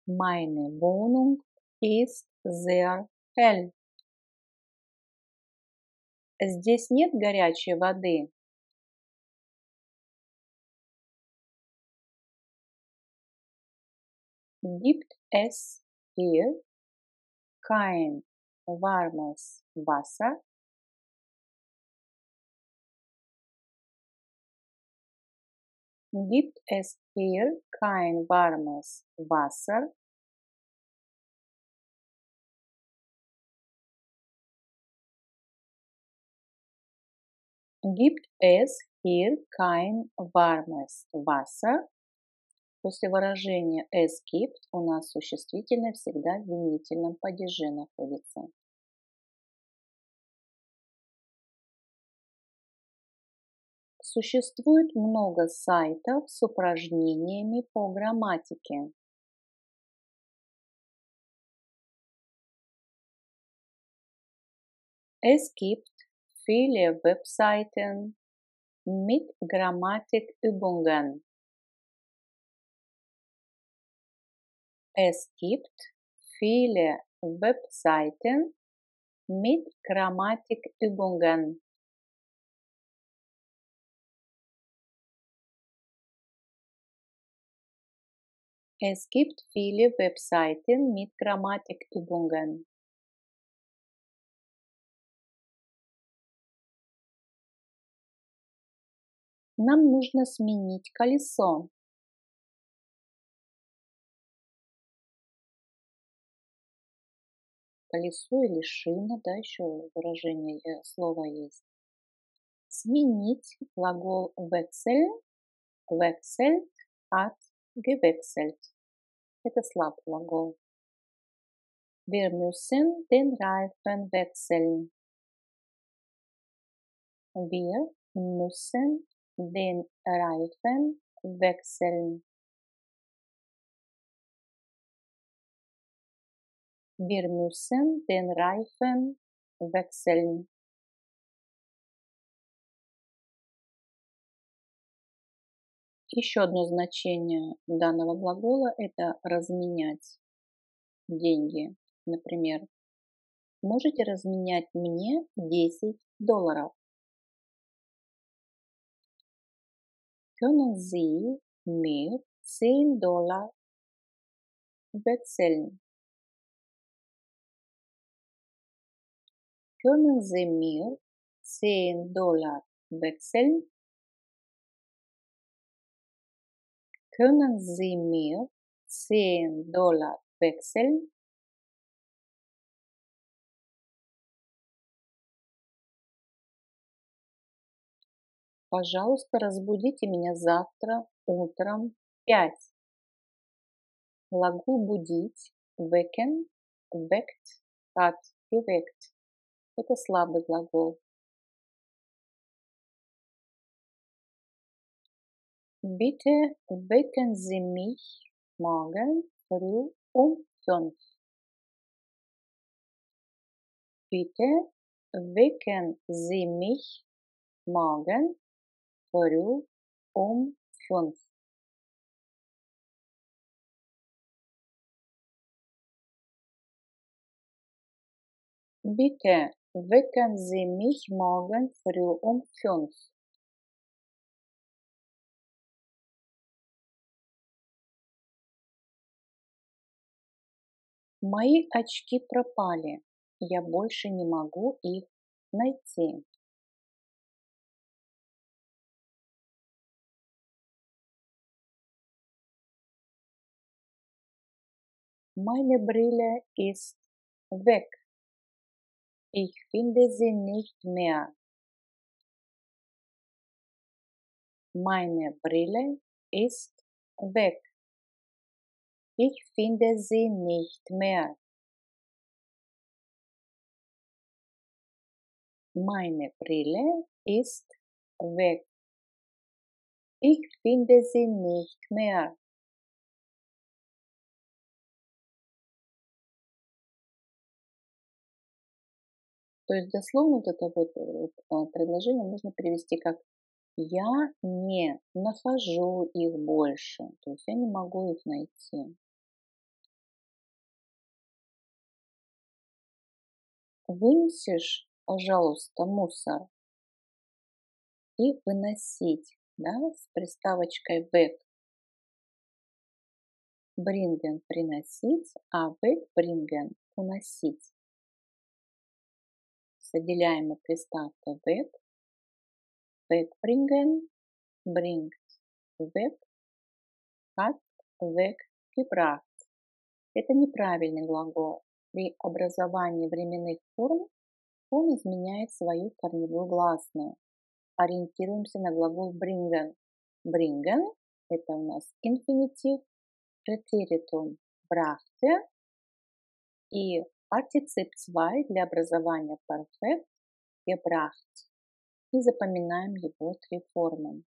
Meine Wohnung ist sehr hell. Здесь нет горячей воды. Gibt es hier kein warmes Wasser? Gibt es hier kein warmes Wasser? Gibt es hier kein warmes Wasser? После выражения es gibt у нас существительное всегда в винительном падеже находится. Существует много сайтов с упражнениями по грамматике. Es gibt viele Webseiten mit Grammatikübungen. Es gibt viele Webseiten mit Grammatikübungen. Es gibt viele Webseiten mit Grammatikübungen. Нам нужно сменить колесо. Колесо или шина, да, еще выражение слова есть. Сменить глагол wechseln, wechselt, hat gewechselt. Это слабый глагол. Wir müssen den Reifen wechseln. Wir müssen den Reifen wechseln. Wir müssen den Reifen wechseln. Еще одно значение данного глагола – это разменять деньги. Например, можете разменять мне $10? Können Sie mir $10 wechseln? Können Sie mir $10 wechseln? Können Sie mir $10 wechseln? Пожалуйста, разбудите меня завтра утром в 5. Глагол будить, wecken, weckt, hat geweckt. Это слабый глагол. Bitte wecken Sie mich morgen früh um 5. Bitte wecken Sie mich morgen früh um 5. Bitte wecken Sie mich morgen früh um 5. Мои очки пропали. Я больше не могу их найти. Meine Brille ist weg. Ich finde sie nicht mehr. Meine Brille ist weg. Ich finde sie nicht mehr. Meine Brille ist weg. Ich finde sie nicht mehr. То есть дословно вот это предложение можно перевести как «я не нахожу их больше», то есть я не могу их найти. Вынесешь, пожалуйста, мусор и выносить, да, с приставочкой weg. Bringen – приносить, а wegbringen – уносить. С отделяемой приставкой weg. Wegbringen, bringt weg, hat weggebracht. Это неправильный глагол. При образовании временных форм он изменяет свою корневую гласную. Ориентируемся на глагол bringen. Bringen – это у нас инфинитив, претеритум brachte и партицип 2 для образования perfekt gebracht. И запоминаем его три формы.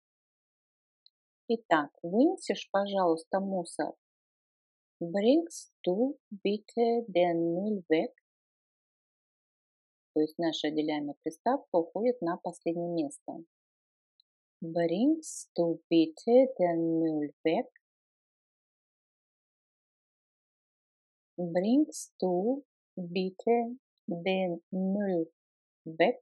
Итак, вынесешь, пожалуйста, мусор. Bringst du bitte den Müll weg? То есть наша отделяемая приставка уходит на последнее место. Bringst du bitte den Müll weg? Bringst du bitte den Müll weg?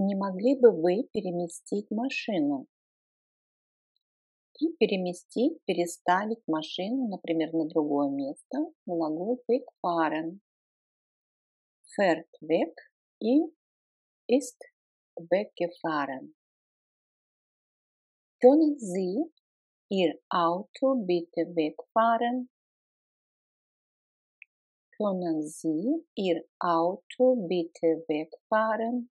Не могли бы вы переместить машину? И переместить, переставить машину, например, на другое место, глагол wegfahren. Fährt weg и ist weggefahren. Können Sie Ihr Auto bitte wegfahren? Können Sie Ihr Auto bitte wegfahren?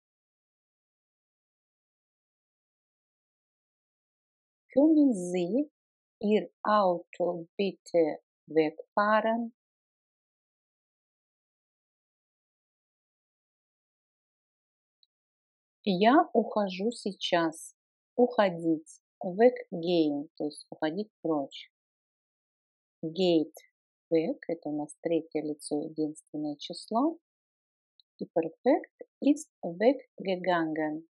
Können Sie Ihr Auto bitte wegfahren? Я ухожу сейчас. Уходить. Weggehen, то есть уходить прочь. Geht, weg, это у нас третье лицо единственное число. И perfekt ist weggegangen.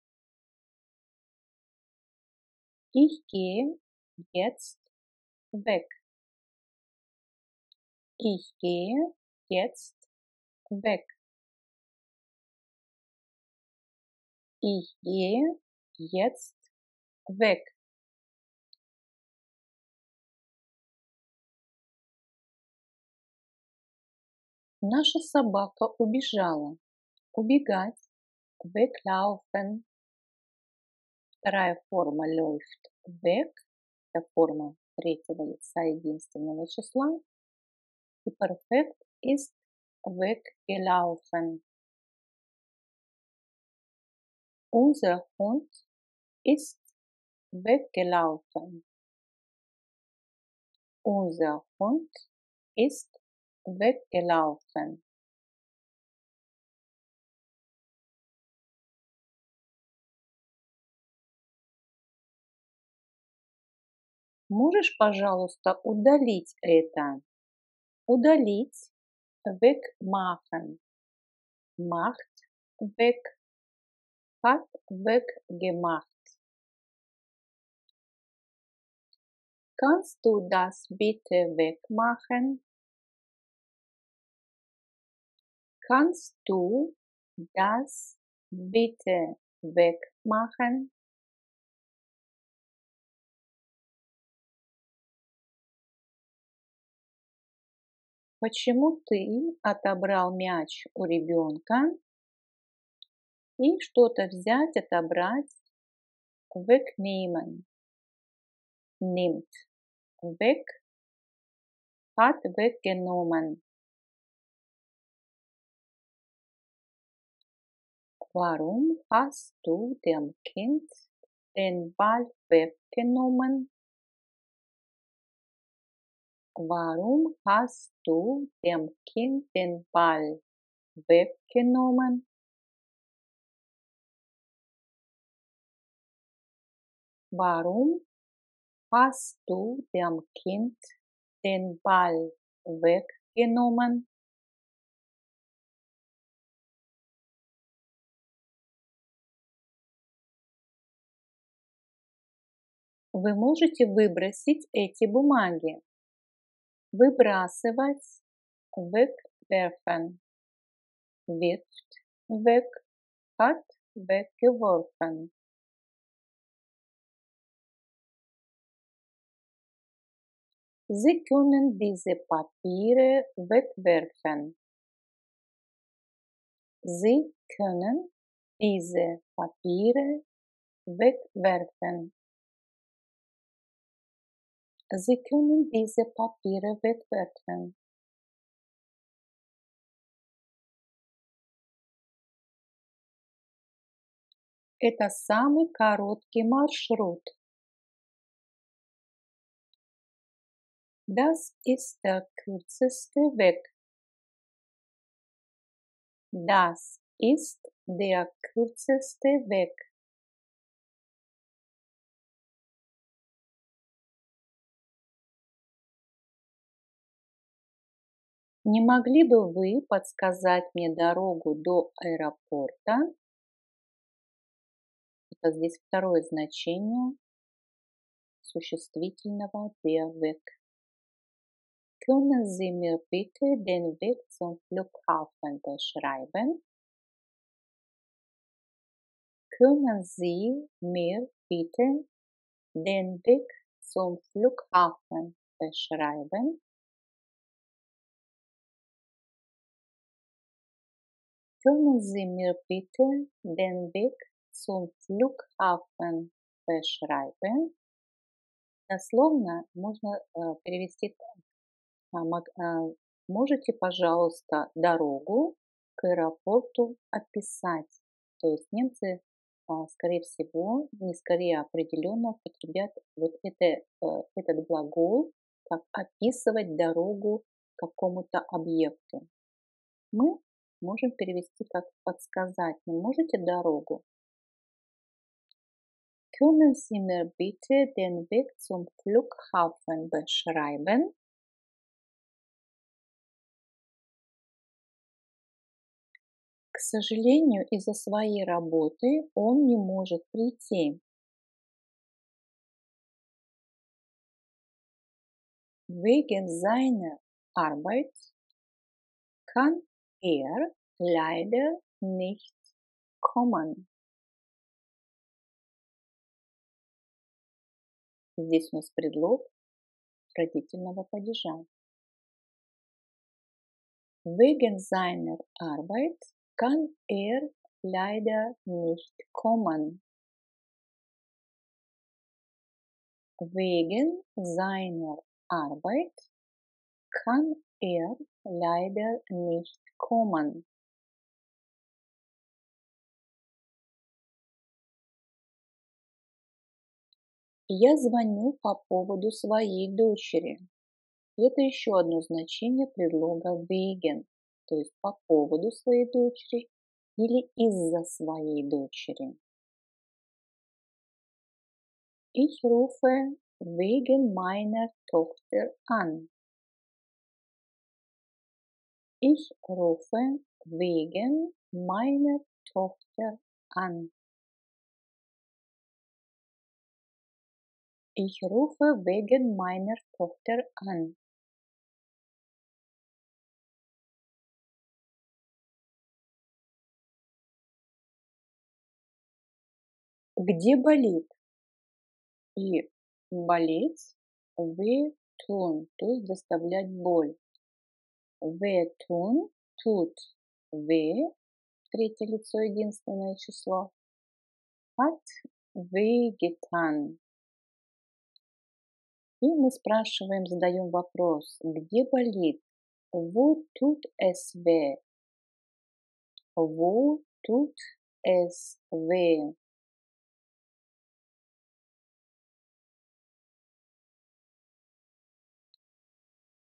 Ich gehe jetzt weg. Ich gehe jetzt weg. Ich gehe jetzt weg. Наша собака убежала. Убегать. Weglaufen. Вторая форма läuft weg. Это форма третьего лица единственного числа. И perfekt ist weggelaufen. Unser Hund ist weggelaufen. Unser Hund ist weggelaufen. Можешь, пожалуйста, удалить это? Удалить. Wegmachen. Macht. Weg. Hat weggemacht. Kannst du das bitte wegmachen? Kannst du das bitte wegmachen? Почему ты отобрал мяч у ребенка? И что-то взять, отобрать. Wegnehmen. Nimmt. Weg. Hat weggenommen. Warum hast du dem Kind den Ball weggenommen? Warum hast du dem Kind den Ball weggenommen? Warum hast du dem Kind den Ball weggenommen? Вы можете выбросить эти бумаги. Выбрасывать. Wegwerfen. Wirft. Weg. Hat weggeworfen. Sie können diese Papiere wegwerfen. Sie können diese Papiere wegwerfen. Sie können diese Papiere wegwerfen. Это самый короткий маршрут. Das ist der kürzeste Weg. Das ist der kürzeste Weg. Не могли бы вы подсказать мне дорогу до аэропорта? Это здесь второе значение существительного der Weg. Können Sie mir bitte den Weg zum Flughafen beschreiben? Können Sie mir bitte den Weg zum Flughafen beschreiben? Können Sie mir bitte den Weg zum Flughafen beschreiben? Дословно можно перевести так. Можете, пожалуйста, дорогу к аэропорту описать? То есть немцы, скорее всего, не скорее определенно употребят вот этот глагол, как описывать дорогу к какому-то объекту. Мы можем перевести как подсказать. Не можете дорогу? Können Sie mir bitte den Weg zum Flughafen beschreiben? К сожалению, из-за своей работы он не может прийти. Wegen seiner Arbeit kann er leider nicht kommen. Здесь у нас предлог родительного падежа. Wegen seiner Arbeit kann er leider nicht kommen. Wegen seiner Arbeit kann er leider nicht kommen. Я звоню по поводу своей дочери. Это еще одно значение предлога wegen, то есть по поводу своей дочери или из-за своей дочери. Ich rufe wegen meiner Tochter an. Ich rufe wegen meiner Tochter an. Ich rufe wegen meiner Tochter an. Где болит? И болеть wehtun, то есть доставлять боль. Wehtun, тут we, третье лицо, единственное число. Hat wehgetan. И мы спрашиваем, задаем вопрос, где болит? Wo tut es weh? Wo tut es weh?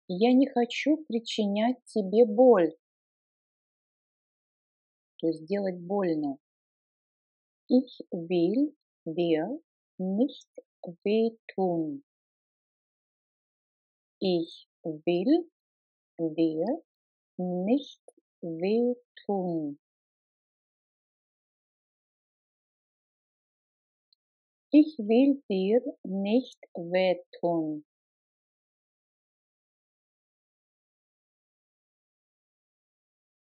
Я не хочу причинять тебе боль, то есть делать больно. Ich will dir nicht wehtun. Ich will dir nicht wehtun. Ich will dir nicht wehtun.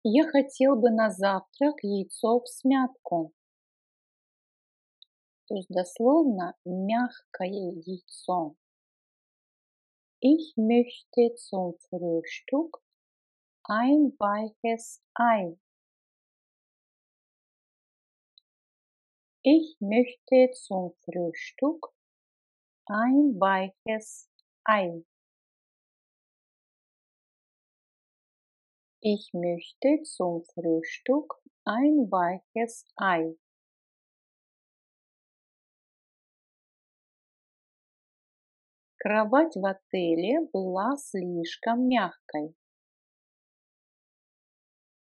Я хотел бы на завтрак яйцо в смятку. То есть дословно мягкое яйцо. Ich möchte zum Frühstück ein weiches Ei. Ich möchte zum Frühstück ein weiches Ei. Ich möchte zum Frühstück ein weiches Ei. Кровать в отеле была слишком мягкой.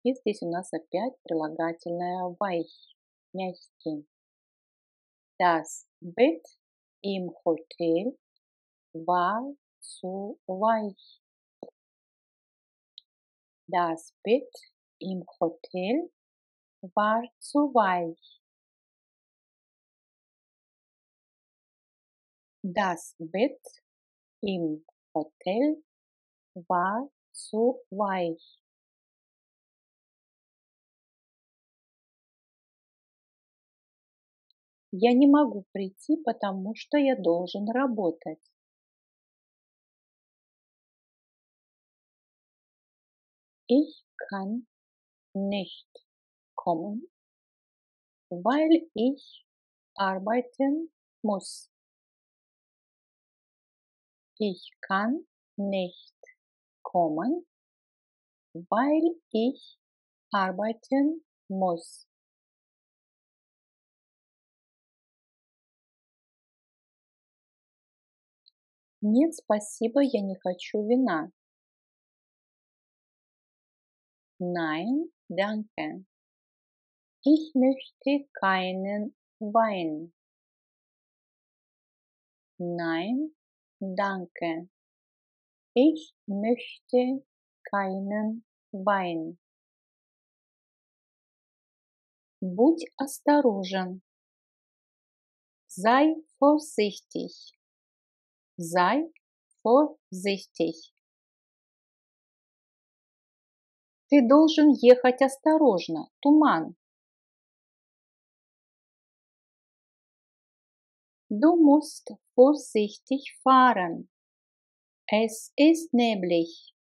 И здесь у нас опять прилагательное weich, мягкий. Das Bett im Hotel war zu weich. Das Bett im Hotel war zu weich. Das Bett im Hotel war zu weich. Я не могу прийти, потому что я должен работать. Ich kann nicht kommen, weil ich arbeiten muss. Ich kann nicht kommen, weil ich arbeiten muss. Нет, спасибо, я не хочу вина. Nein, danke. Ich möchte keinen Wein. Nein, danke. Ich möchte keinen Wein. Будь осторожен. Sei vorsichtig. Sei vorsichtig. Ты должен ехать осторожно. Туман. Du musst vorsichtig fahren. Es ist neblig.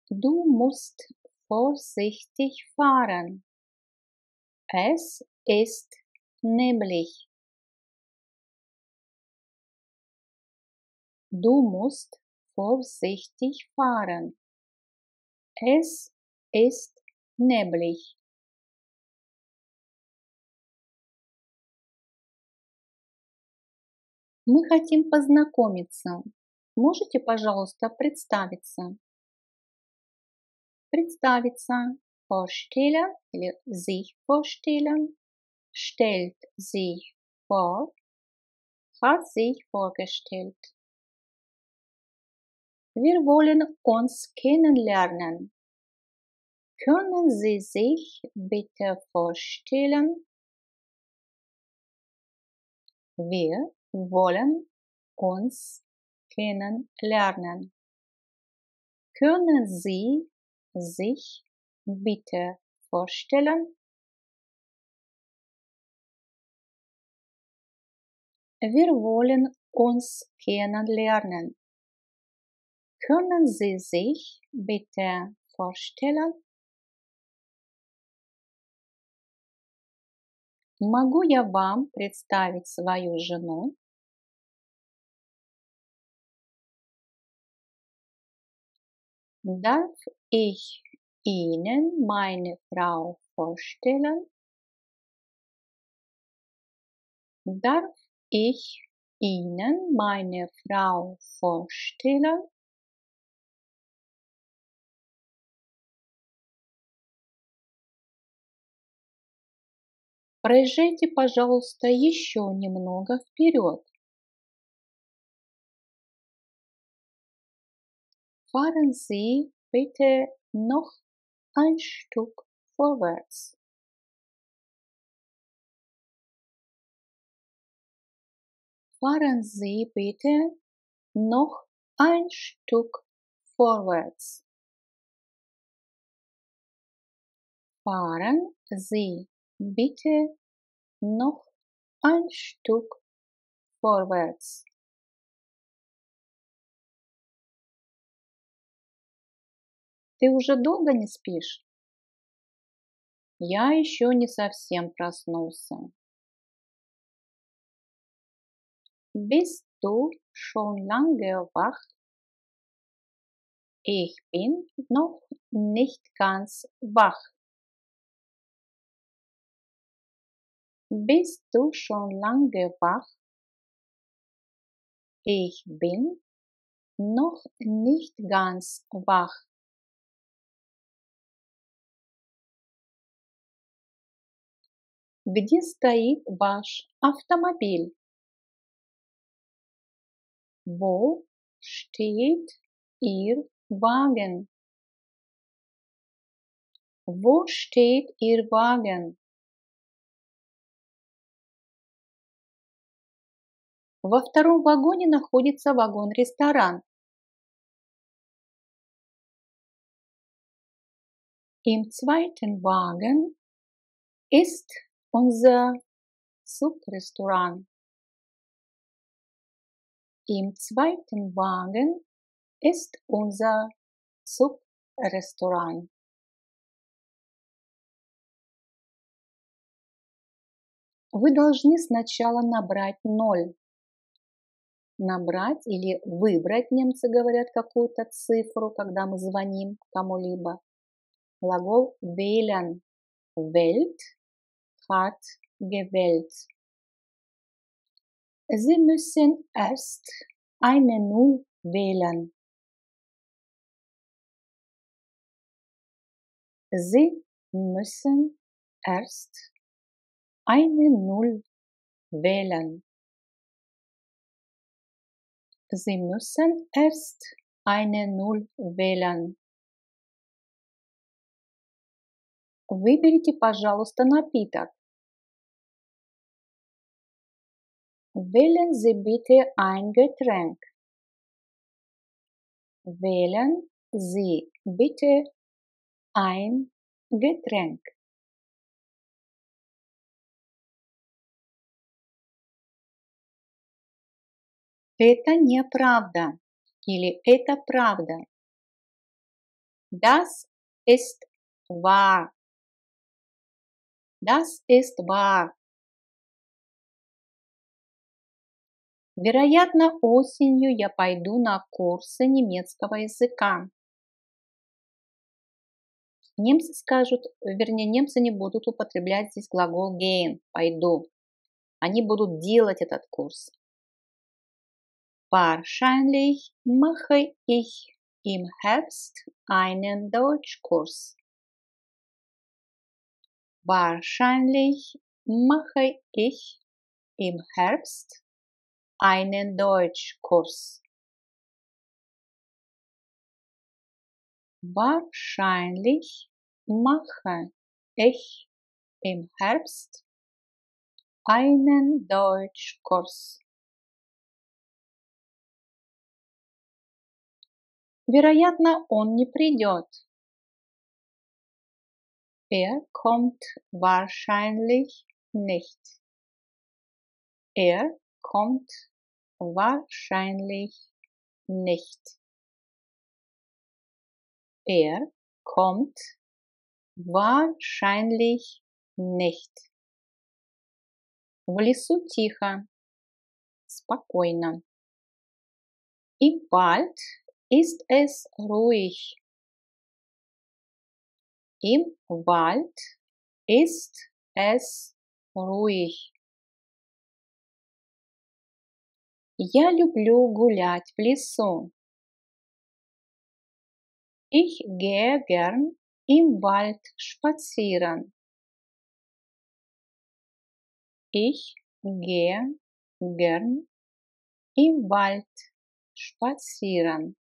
Du musst vorsichtig fahren. Es ist neblig. Du musst vorsichtig fahren. Es ist neblig. Мы хотим познакомиться. Можете, пожалуйста, представиться? Представиться. Vorstellen или sich vorstellen. Stellt sich vor. hat sich vorgestellt. Wir wollen uns kennenlernen. Können Sie sich bitte vorstellen? Wir wollen uns kennenlernen. Können Sie sich bitte vorstellen? Wir wollen uns kennenlernen. Können Sie sich bitte vorstellen? Могу я вам представить свою жену? Darf ich Ihnen meine Frau vorstellen? Darf ich Ihnen meine Frau vorstellen? Проезжайте, пожалуйста, еще немного вперед. Fahren Sie bitte noch ein Stück vorwärts. Fahren Sie bitte noch ein Stück vorwärts. Fahren Sie bitte noch ein Stück vorwärts. Ты уже долго не спишь? Я еще не совсем проснулся. Bist du schon lange wach? Ich bin noch nicht ganz wach. Bist du schon lange wach? Ich bin noch nicht ganz wach. Где стоит ваш автомобиль? Wo steht Ihr Wagen? Wo steht Ihr Wagen? Во втором вагоне находится вагон-ресторан. Im zweiten Wagen ist unser Zugrestaurant. Im zweiten Wagen ist unser Zugrestaurant. Вы должны сначала набрать 0. Набрать или выбрать, немцы говорят, какую-то цифру, когда мы звоним кому-либо. Глагол wählen. Wählt, hat gewählt. Sie müssen erst eine 0 wählen. Sie müssen erst eine 0 wählen. Sie müssen erst eine 0 wählen. Выберите, пожалуйста, напиток. Wählen Sie bitte ein Getränk. Wählen Sie bitte ein Getränk. Это неправда или это правда. Das ist wahr. Das ist wahr. Вероятно, осенью я пойду на курсы немецкого языка. Немцы скажут, вернее, немцы не будут употреблять здесь глагол gehen, пойду. Они будут делать этот курс. Wahrscheinlich mache ich im Herbst einen Deutschkurs. Wahrscheinlich mache ich im Herbst einen Deutschkurs. Wahrscheinlich mache ich im Herbst einen Deutschkurs. Вероятно, он не придет. Kommt wahrscheinlich nicht. Kommt wahrscheinlich nicht. Kommt wahrscheinlich nicht. В лесу тихо, спокойно. Im Wald ist es ruhig. Im Wald ist es ruhig. Я люблю гулять в лесу. Ich gehe gern im Wald spazieren. Ich gehe gern im Wald spazieren.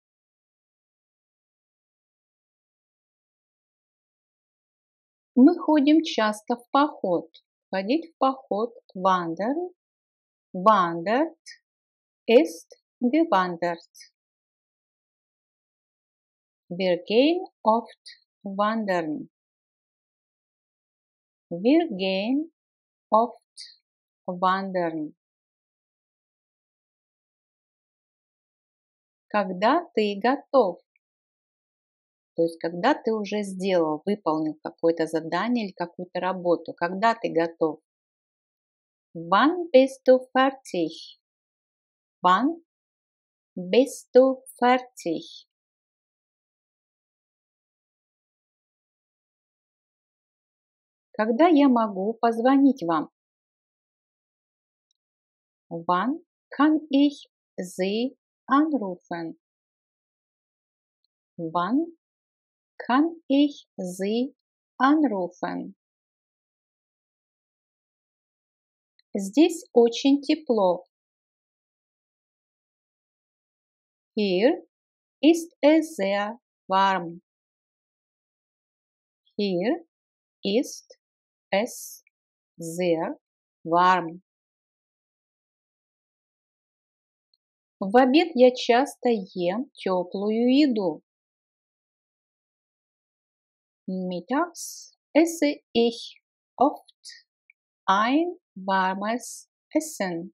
Мы ходим часто в поход. Ходить в поход wandern. Wandert ist gewandert. Wir gehen oft wandern. Wir gehen oft wandern. Когда ты готов? То есть, когда ты уже сделал, выполнил какое-то задание или какую-то работу. Когда ты готов? Wann bist du fertig? Wann bist du fertig? Когда я могу позвонить вам? Wann kann ich Sie anrufen? Wann kann ich Sie anrufen? Здесь очень тепло. Hier ist es sehr warm. Hier ist es sehr warm. В обед я часто ем теплую еду. Mittags esse ich oft ein warmes Essen.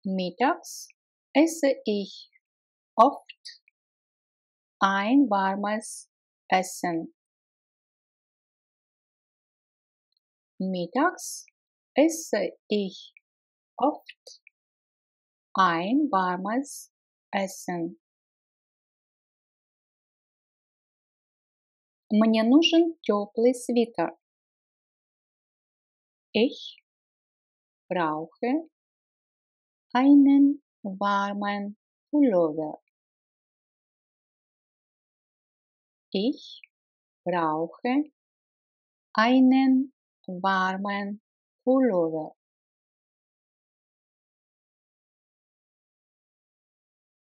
Mittags esse ich oft ein warmes Essen. Mittags esse ich oft ein warmes Essen. Мне нужен теплый свитер. Ich brauche einen warmen Pullover. Ich brauche einen warmen Pullover.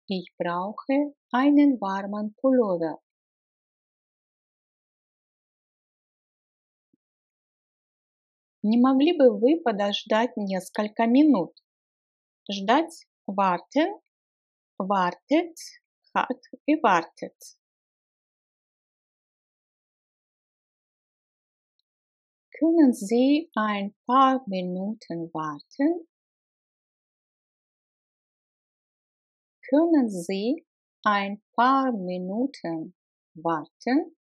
Ich brauche einen warmen Pullover. Не могли бы вы подождать несколько минут? Ждать warten, wartet, hat gewartet. Können Sie ein paar Minuten warten? Können Sie ein paar Minuten warten?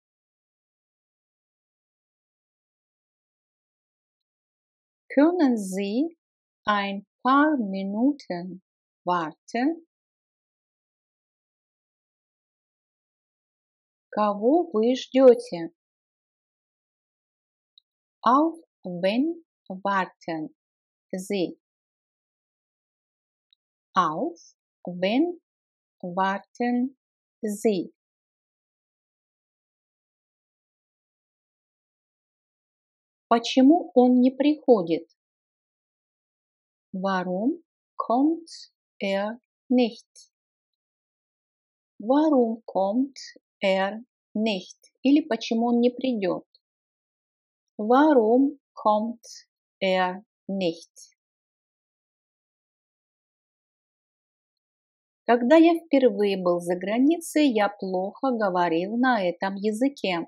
Können Sie ein paar Minuten warten? Кого вы ждете? Auf wen warten Sie? Auf wen warten Sie? Почему он не приходит? Warum kommt er nicht? Warum kommt er nicht? Или почему он не придет? Warum kommt er nicht? Когда я впервые был за границей, я плохо говорил на этом языке.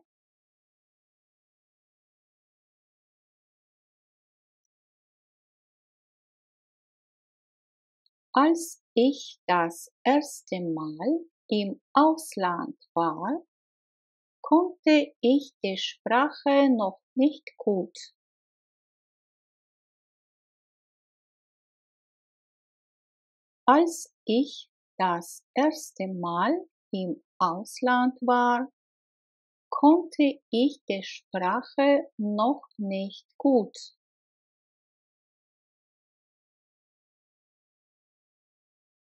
Als ich das erste Mal im Ausland war, konnte ich die Sprache noch nicht gut. Als ich das erste Mal im Ausland war, konnte ich die Sprache noch nicht gut.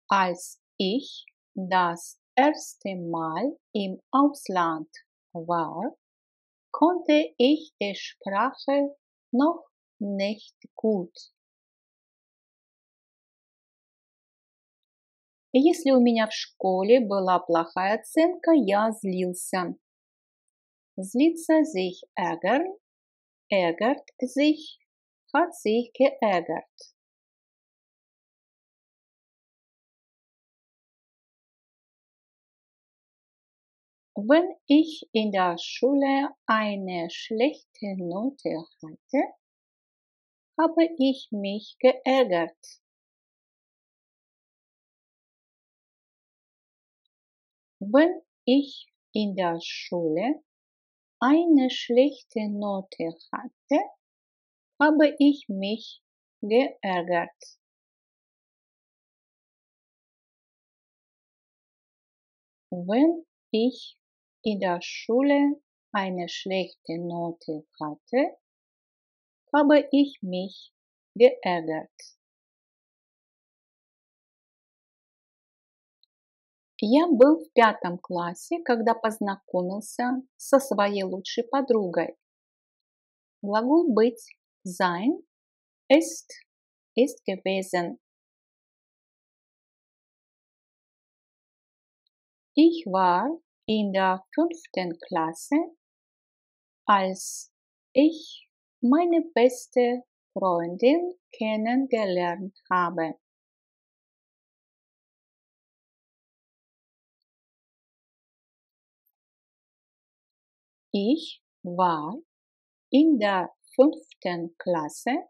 Als ich das erste Mal im Ausland war, konnte ich die Sprache noch nicht gut. И если у меня в школе была плохая оценка, я злился. Zlitzer sich ärgern, ärgert sich, hat sich geärgert. Wenn ich in der Schule eine schlechte Note hatte, habe ich mich geärgert. Wenn ich in der Schule eine schlechte Note hatte, habe ich mich geärgert. Wenn ich in der Schule eine schlechte Note hatte, habe ich mich geärgert. Я был в 5 классе, когда познакомился со своей лучшей подругой. Глагол быть sein ist gewesen. Ich war in der 5. Klasse, als ich meine beste Freundin kennengelernt habe. Ich war in der 5. Klasse,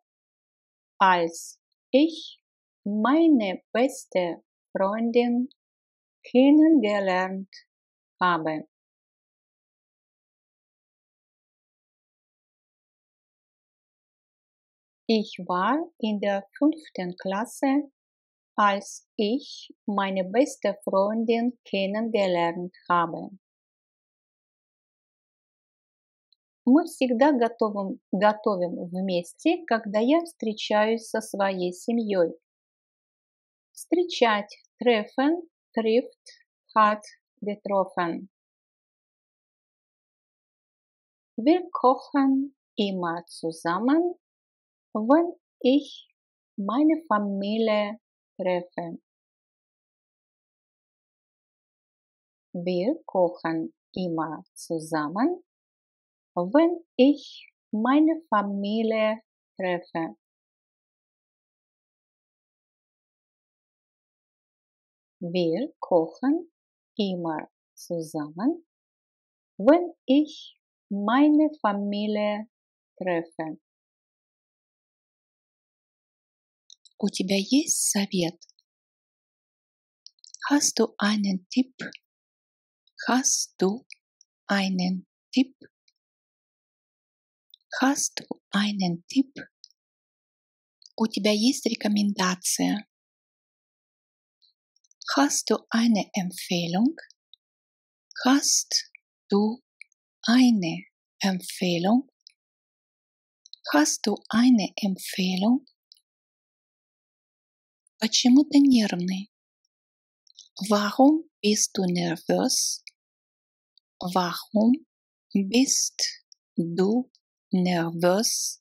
als ich meine beste Freundin kennengelernt habe. Ich war in der 5. Klasse, als ich meine beste Freundin kennengelernt habe. Мы всегда готовим вместе, когда я встречаюсь со своей семьей. Встречать treffen, trifft, hat getroffen. Wir kochen immer zusammen, wenn ich meine Familie treffe. Wir kochen immer zusammen, wenn ich meine Familie treffe. Wir kochen immer zusammen, wenn ich meine Familie treffe. У тебя есть совет? Hast du einen Tipp? Hast du einen Tipp? Hast du einen Tipp? У тебя есть рекомендация? Hast du eine Empfehlung? Hast du eine Empfehlung? Hast du eine Empfehlung? Почему ты нервный? Warum bist du nervös? Warum bist du nervös?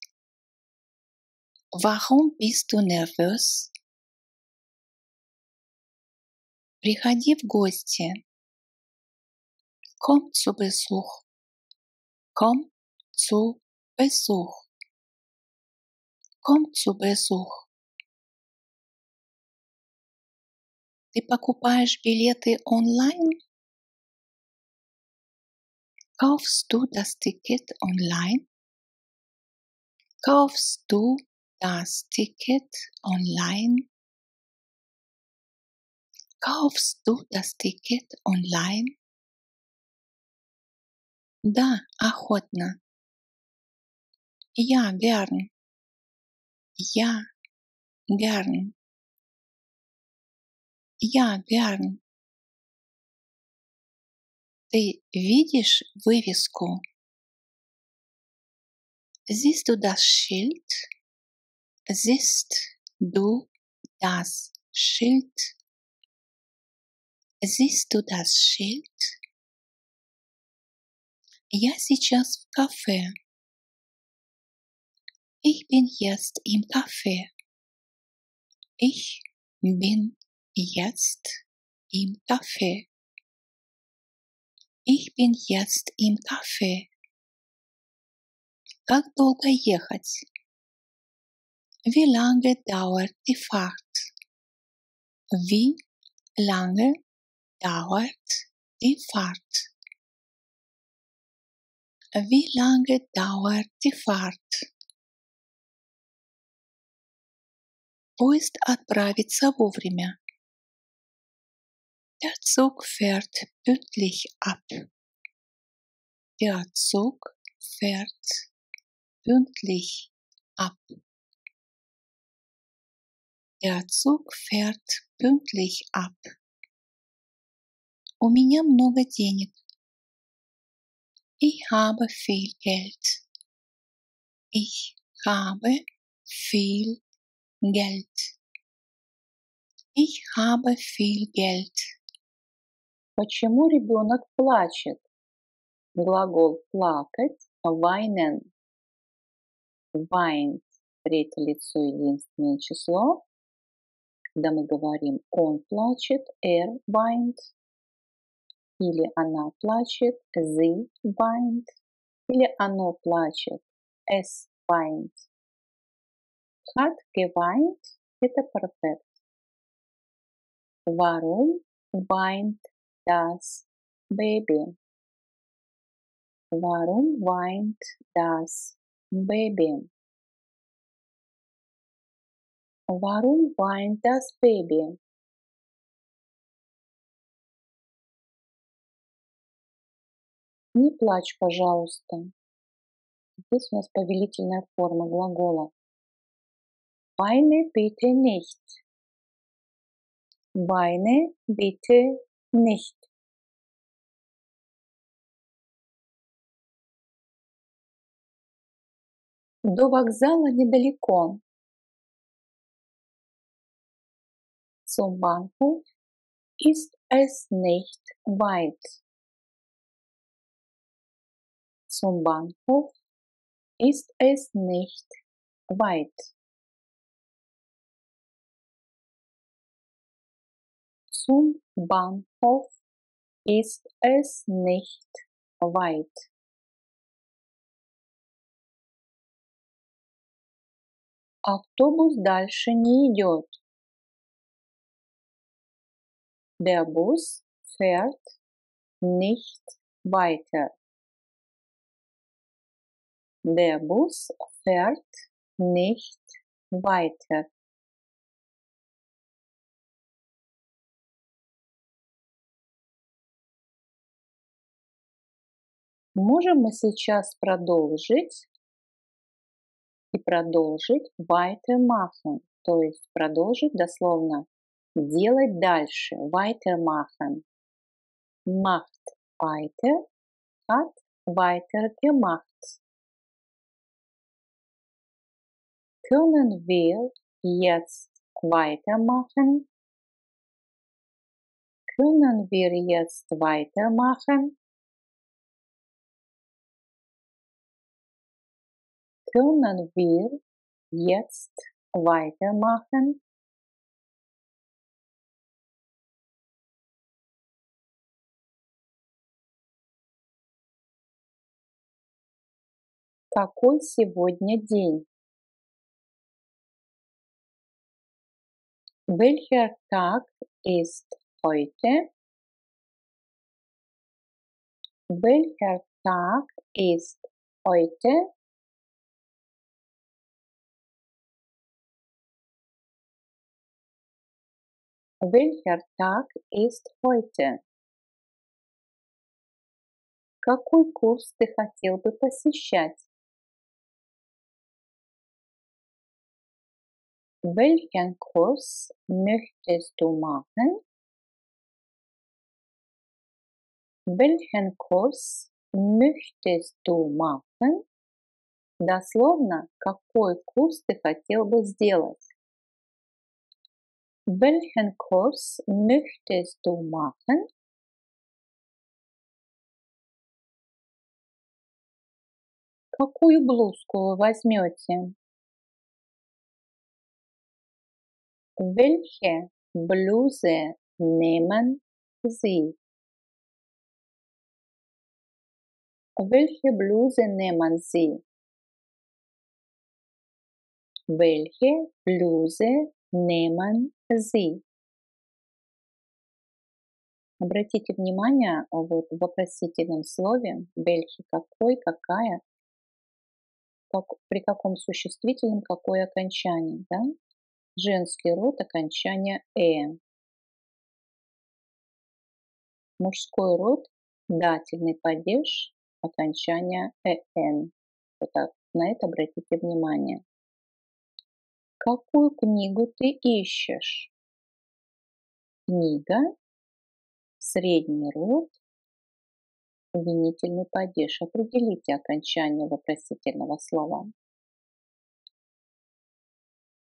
Warum bist du nervös? Приходи в гости. Komm zu Besuch. Komm zu Besuch. Komm zu Besuch. Ты покупаешь билеты онлайн? Kaufst du das Ticket online? Kaufst du das Ticket online? Kaufst du das Ticket online? Да, охотно. Ja, gern. Ja, gern. Ja, gern. Ты видишь вывеску? Siehst du das Schild? Siehst du das Schild? Siehst du das Schild? Я сейчас в кафе. Ich bin jetzt im Café. Ich bin jetzt im Café. Ich bin jetzt im Café. Как долго ехать? Wie lange dauert die Fahrt? Wie lange dauert die Fahrt? Wie lange dauert die Fahrt? Поезд отправится вовремя. Der Zug fährt pünktlich ab. Der Zug fährt pünktlich ab. Der Zug fährt pünktlich ab. У меня много денег. Ich habe viel Geld. Ich habe viel Geld. Ich habe viel Geld. Почему ребенок плачет? Глагол плакать weinen. Weint. Третье лицо единственное число. Когда мы говорим он плачет, weint. Или она плачет, sie weint. Или оно плачет, es weint. Hat geweint – это perfekt. Warum weint das Baby? Warum weint das Baby? Warum weint das Baby? Не плачь, пожалуйста. Здесь у нас повелительная форма глагола. Weine bitte nicht. Weine bitte nicht. До вокзала недалеко. Zum Bahnhof ist es nicht weit. Zum Bahnhof ist es nicht weit. Zum Bahnhof ist es nicht weit. Автобус дальше не идет. Der Bus fährt nicht weiter. Der Bus fährt nicht weiter. Можем мы сейчас продолжить и продолжить weitermachen, то есть продолжить дословно делать дальше, weitermachen. Macht weiter, hat weiter gemacht. Können wir jetzt weitermachen? Können wir jetzt weitermachen? Können wir jetzt weitermachen? Какой сегодня день? Welcher Tag ist heute? Welcher Tag ist heute? Welcher Tag ist heute? Какой курс ты хотел бы посещать? Welchen Kurs möchtest du machen? Welchen Kurs möchtest du machen? Дословно, какой курс ты хотел бы сделать? Welchen Kurs möchtest du machen? Какую блузку вы возьмете? Welche Bluse nehmen Sie? Welche Bluse nehmen Sie? Welche Bluse nehmen Sie? Обратите внимание, вот в вопросительном слове welche, какой, какая, при каком существительном какое окончание, да? Женский род окончание мужской род дательный падеж окончание Вот так, на это обратите внимание. Какую книгу ты ищешь? Книга, средний род, винительный падеж. Определите окончание вопросительного слова.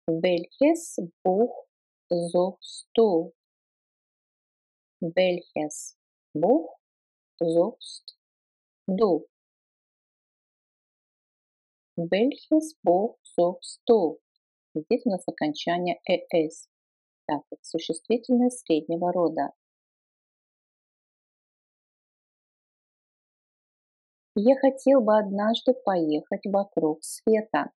Welches Buch suchst du? Welches Buch suchst du? Welches Buch suchst du? Здесь у нас окончание «эс». Так, это существительное среднего рода. Я хотел бы однажды поехать вокруг света.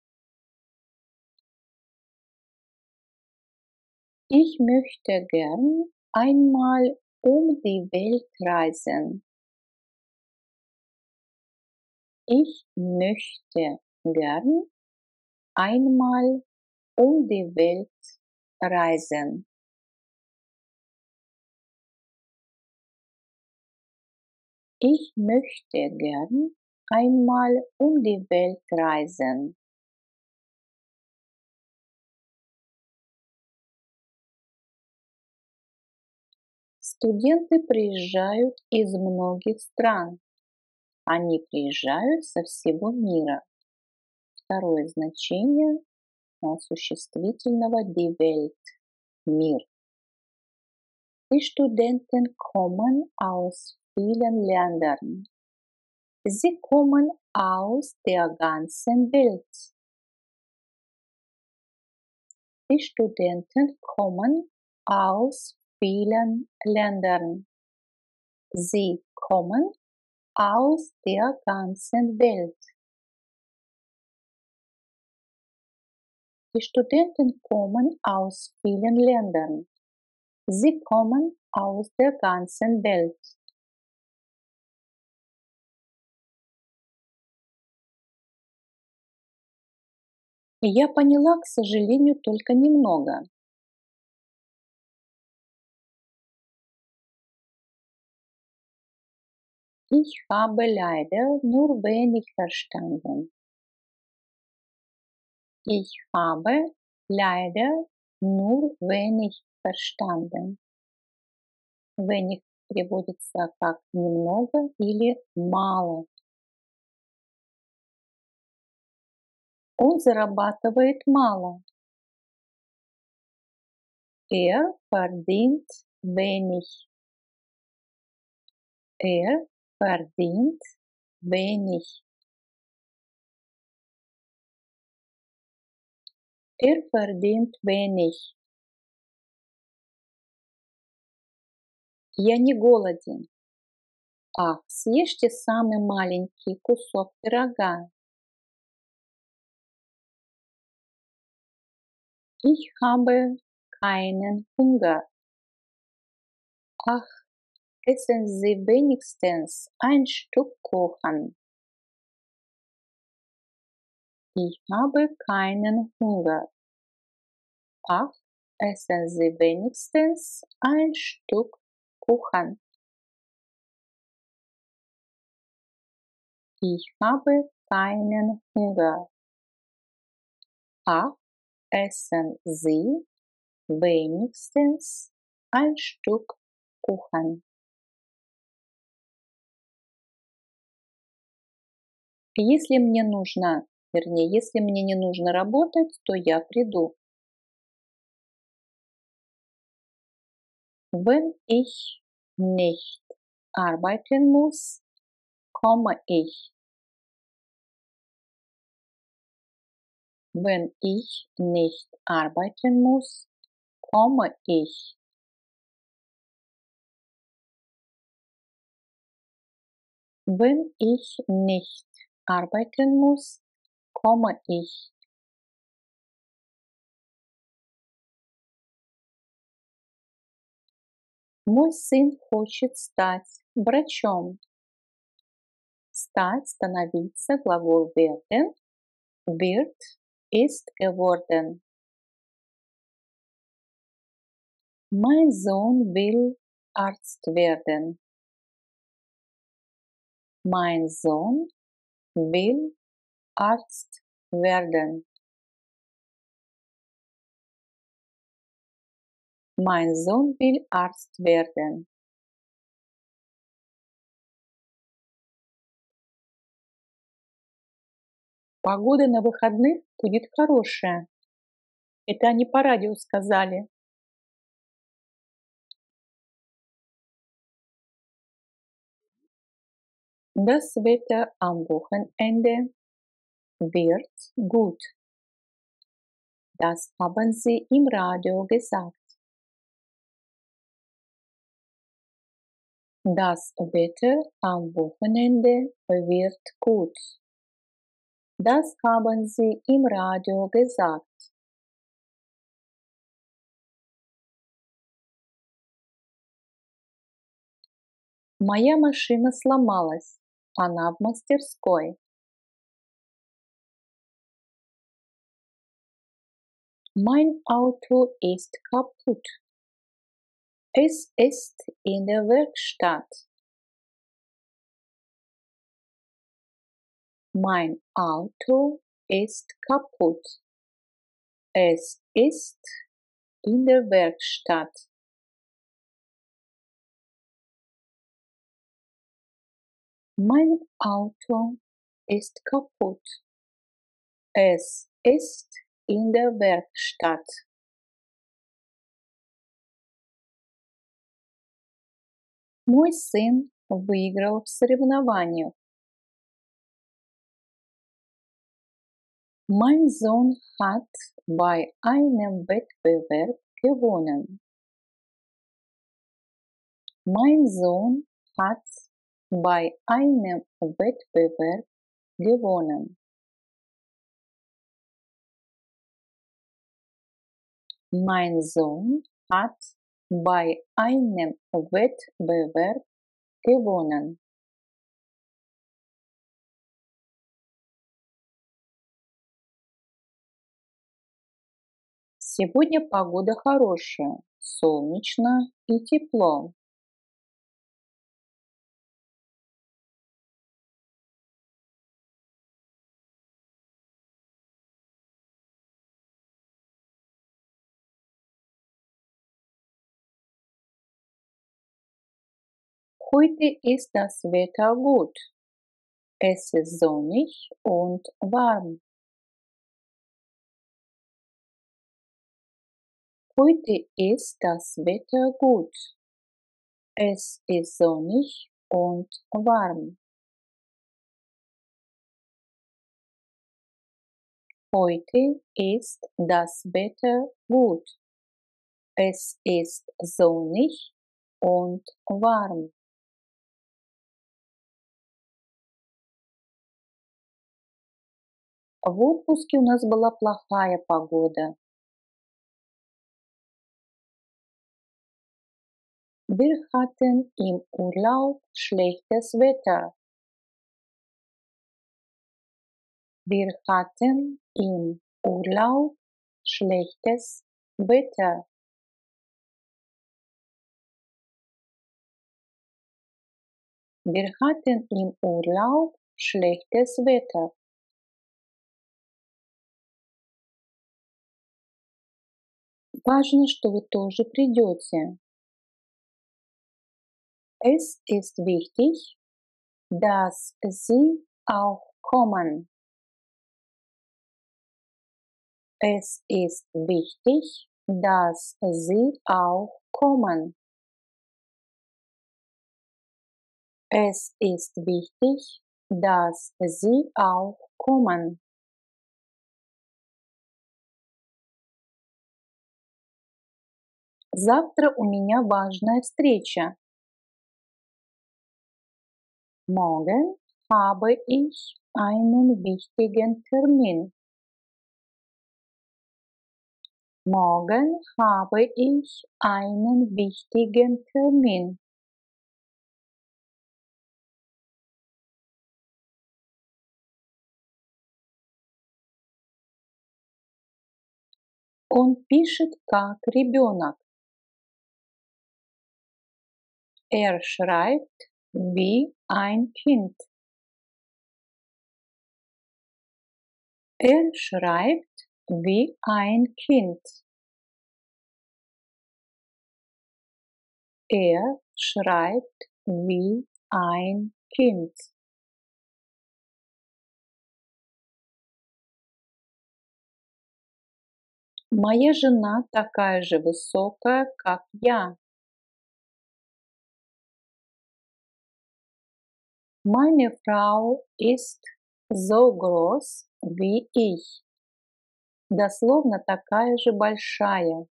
Ich möchte gern einmal um die Welt reisen. Ich möchte gern einmal um die Welt reisen. Ich möchte gern einmal um die Welt reisen. Студенты приезжают из многих стран. Они приезжают со всего мира. Второе значение существительного die Welt – мир. Die Studenten kommen aus vielen Ländern. Sie kommen aus der ganzen Welt. Die Studenten kommen aus vielen Ländern. Sie kommen aus der ganzen Welt. Die Studenten kommen aus vielen Ländern. Sie kommen aus der ganzen Welt. Я поняла, к сожалению, только немного. Ich habe leider nur wenig verstanden. Ich habe leider nur wenig verstanden. Wenig переводится как немного или мало. Он зарабатывает мало. Er verdient wenig. Er verdient wenig. verdient wenig. Я не голоден. Ах, съешьте самый маленький кусок пирога. Ich habe keinen Hunger. Ach, essen Sie wenigstens ein Stück Kuchen. Ich habe keinen Hunger. Ach, essen Sie wenigstens ein Stück Kuchen. Ich habe keinen Hunger. Ach, essen Sie wenigstens ein Stück Kuchen. Если мне нужно, вернее, если мне не нужно работать, то я приду. Wenn ich nicht arbeiten muss, komme ich. Wenn ich nicht arbeiten muss, komme ich. Wenn ich nicht arbeiten muss, komme ich. Мой сын хочет стать врачом. Стать, становиться, глагол werden, wird, ist geworden. Mein Sohn will Arzt werden. Mein Sohn will Arzt werden. Mein Sohn will Arzt werden. Погода на выходных будет хорошая. Это они по радио сказали. Das Wetter am Wochenende wird gut. Das haben sie im Radio gesagt. Das Wetter am Wochenende wird gut. Das haben sie im Radio gesagt. Моя машина сломалась. Она в мастерской. Mein Auto ist kaputt. Es ist in der Werkstatt. Mein Auto ist kaputt. Es ist in der Werkstatt. Mein Auto ist kaputt. Es ist in der Werkstatt. Мой сын выиграл в соревнованиях. Mein Sohn hat bei einem Wettbewerb gewonnen. Mein Sohn hat bei einem Wettbewerb gewonnen. Mein Sohn hat bei einem Wettbewerb gewonnen. Сегодня погода хорошая, солнечно и тепло. Heute ist das Wetter gut. Es ist sonnig und warm. Heute ist das Wetter gut. Es ist sonnig und warm. Heute ist das Wetter gut. Es ist sonnig und warm. В отпуске у нас была плохая погода. Wir hatten im Urlaub schlechtes Wetter. Wir hatten im Urlaub schlechtes Wetter. Wir hatten im Urlaub schlechtes Wetter. Важно, что вы тоже придете. Es ist wichtig, dass Sie auch kommen. Es ist wichtig, dass Sie auch kommen. Es ist wichtig, dass Sie auch kommen. Завтра у меня важная встреча. Morgen habe ich einen wichtigen Termin. Morgen habe ich einen wichtigen Termin. Он пишет как ребенок. Schreibt wie ein Kind. Schreibt wie ein Kind. Schreibt wie ein Kind. Моя жена такая же высокая, как я. Meine Frau ist so groß wie ich. Дословно такая же большая.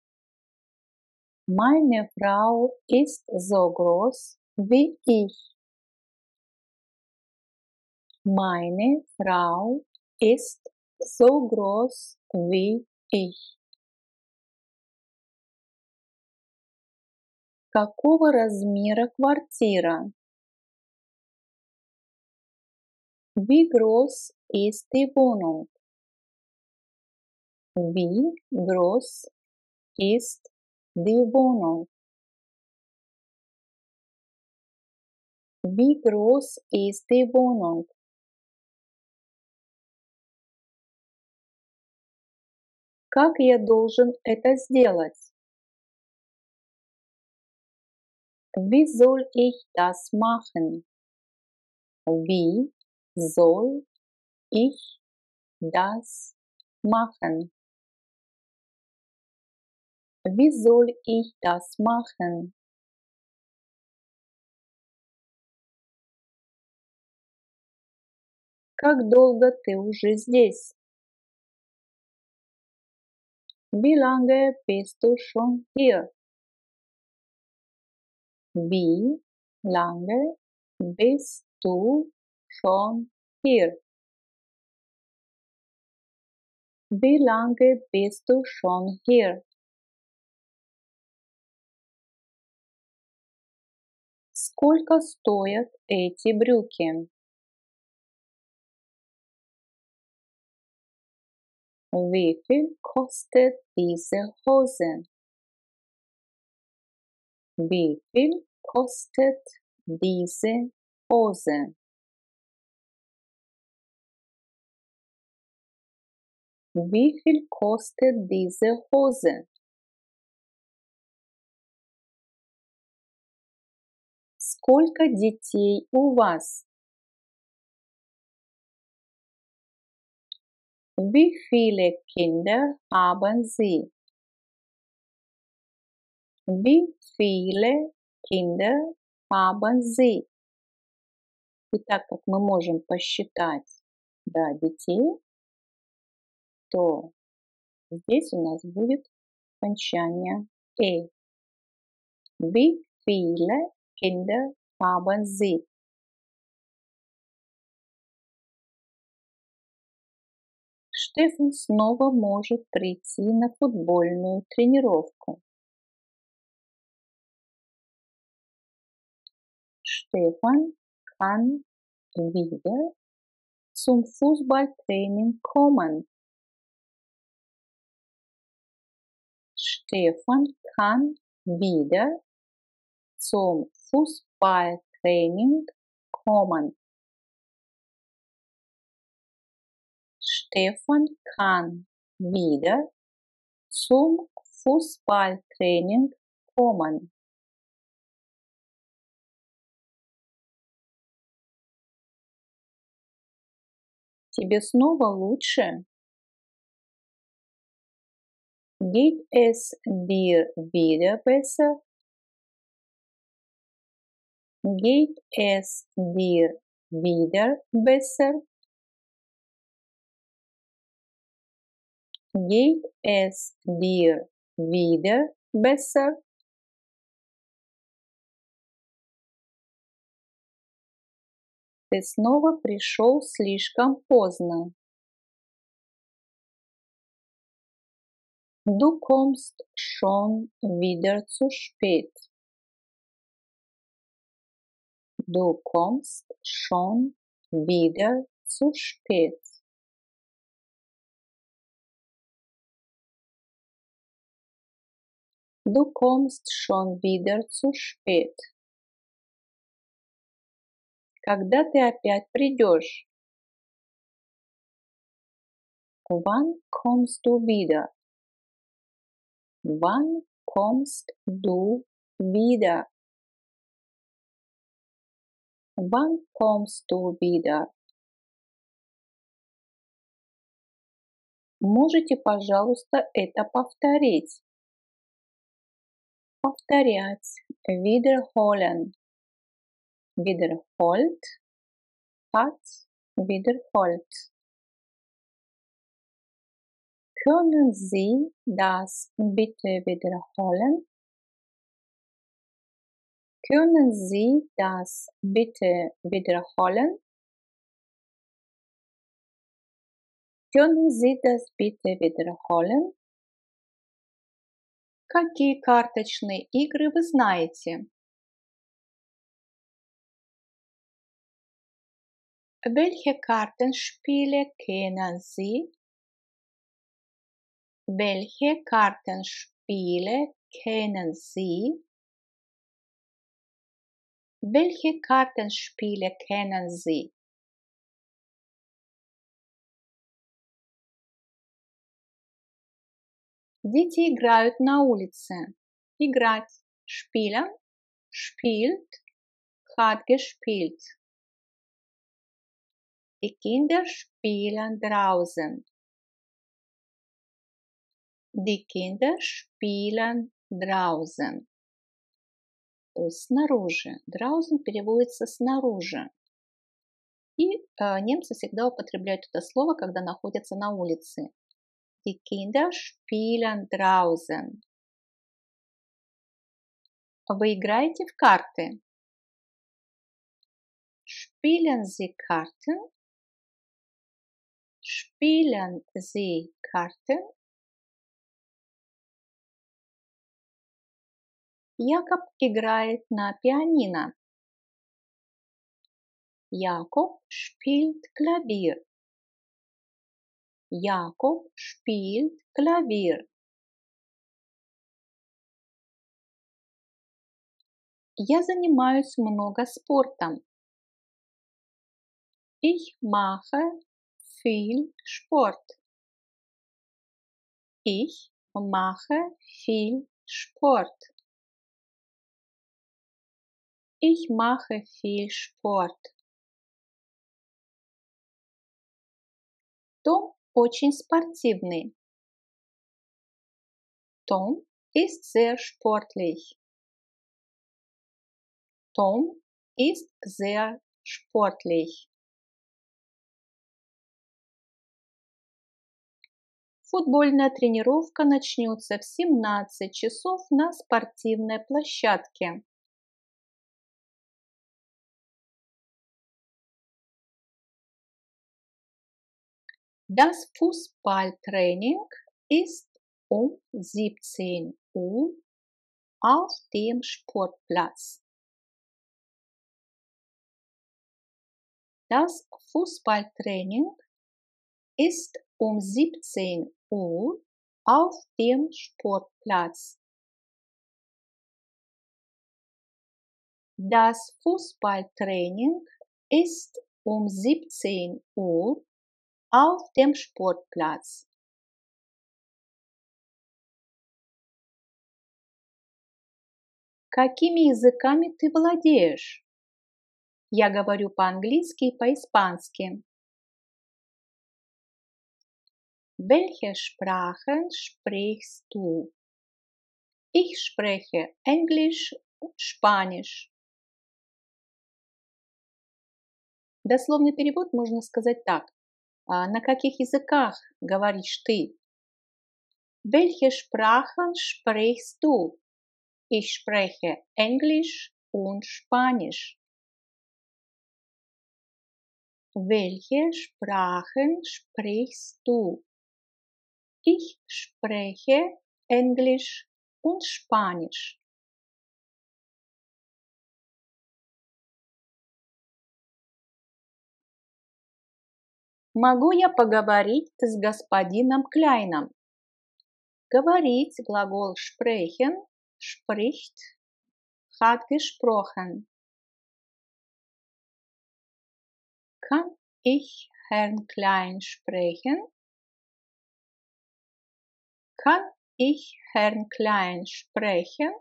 Meine Frau ist so groß wie ich. Meine Frau ist so groß wie ich. Какого размера квартира? Wie groß ist die Wohnung? Wie groß ist die Wohnung? Wie groß ist die Wohnung? Как я должен это сделать? Wie soll ich das machen? Wie soll ich das machen? Wie soll ich das machen? Как долго ты уже здесь? Wie lange bist du schon hier? Wie lange bist du schon hier? Wie lange bist du schon hier? Сколько стоят эти брюки? Wie viel kostet diese Hose? Wie viel kostet diese Hose? Wie viel kostet diese Hose? Сколько детей у вас? Wie viele Kinder haben Sie? Wie viele Kinder haben Sie? И так как мы можем посчитать, да, детей, то здесь у нас будет окончание «э». Wie viele Kinder haben Sie? Штефан снова может прийти на футбольную тренировку. Stefan kann wieder zum Fußballtraining kommen. Stefan kann wieder zum Fußballtraining kommen. Stefan kann wieder zum Fußballtraining kommen. Тебе снова лучше? Geht es dir wieder besser? Geht es dir wieder besser? Geht es dir wieder besser? Ты снова пришел слишком поздно. Du kommst schon wieder zu spät. Du kommst schon wieder zu spät. Du kommst schon wieder zu spät. Когда ты опять придешь? Wann kommst du wieder? Wann kommst du wieder? Wann kommst du wieder? Можете, пожалуйста, это повторить? Повторять. Wiederholen. Wiederholt. Hat. Wiederholt. Können Sie das bitte wiederholen? Können Sie das bitte wiederholen? Können Sie das bitte wiederholen? Какие карточные игры вы знаете? Welche Kartenspiele kennen Sie? Welche Kartenspiele kennen Sie? Welche Kartenspiele kennen Sie? Дети играют на улице. Играть. Spielen. Spielt. Hat gespielt. Die Kinder spielen draußen. Die Kinder spielen draußen. То есть снаружи. Draußen переводится снаружи. И немцы всегда употребляют это слово, когда находятся на улице. Die Kinder spielen draußen. Вы играете в карты? Spielen Sie Karten? Spielen Sie Karten? Якоб играет на пианино. Jakob spielt Klavier. Jakob spielt Klavier. Я занимаюсь много спортом. Ich mache viel Sport. Ich mache viel Sport. Ich mache viel Sport. Том очень спортивный. Tom ist sehr sportlich. Tom ist sehr sportlich. Футбольная тренировка начнется в 17 часов на спортивной площадке. Das Fußballtraining ist um 17 Uhr auf dem Sportplatz. Das Fußballtraining ist um 17 Uhr auf dem Sportplatz. Das Fußballtraining ist um 17 Uhr auf dem Sportplatz. Какими языками ты владеешь? Я говорю по-английски и по-испански. Welche Sprachen sprichst du? Ich spreche Englisch und Spanisch. Дословный перевод можно сказать так. На каких языках говоришь ты? Welche Sprachen sprichst du? Ich spreche Englisch und Spanisch. Welche Sprachen sprichst du? Ich spreche Englisch und Spanisch. Могу я поговорить с господином Кляйном? Говорить – глагол sprechen, spricht, hat gesprochen. Kann ich Herrn Klein sprechen? Kann ich Herrn Klein sprechen?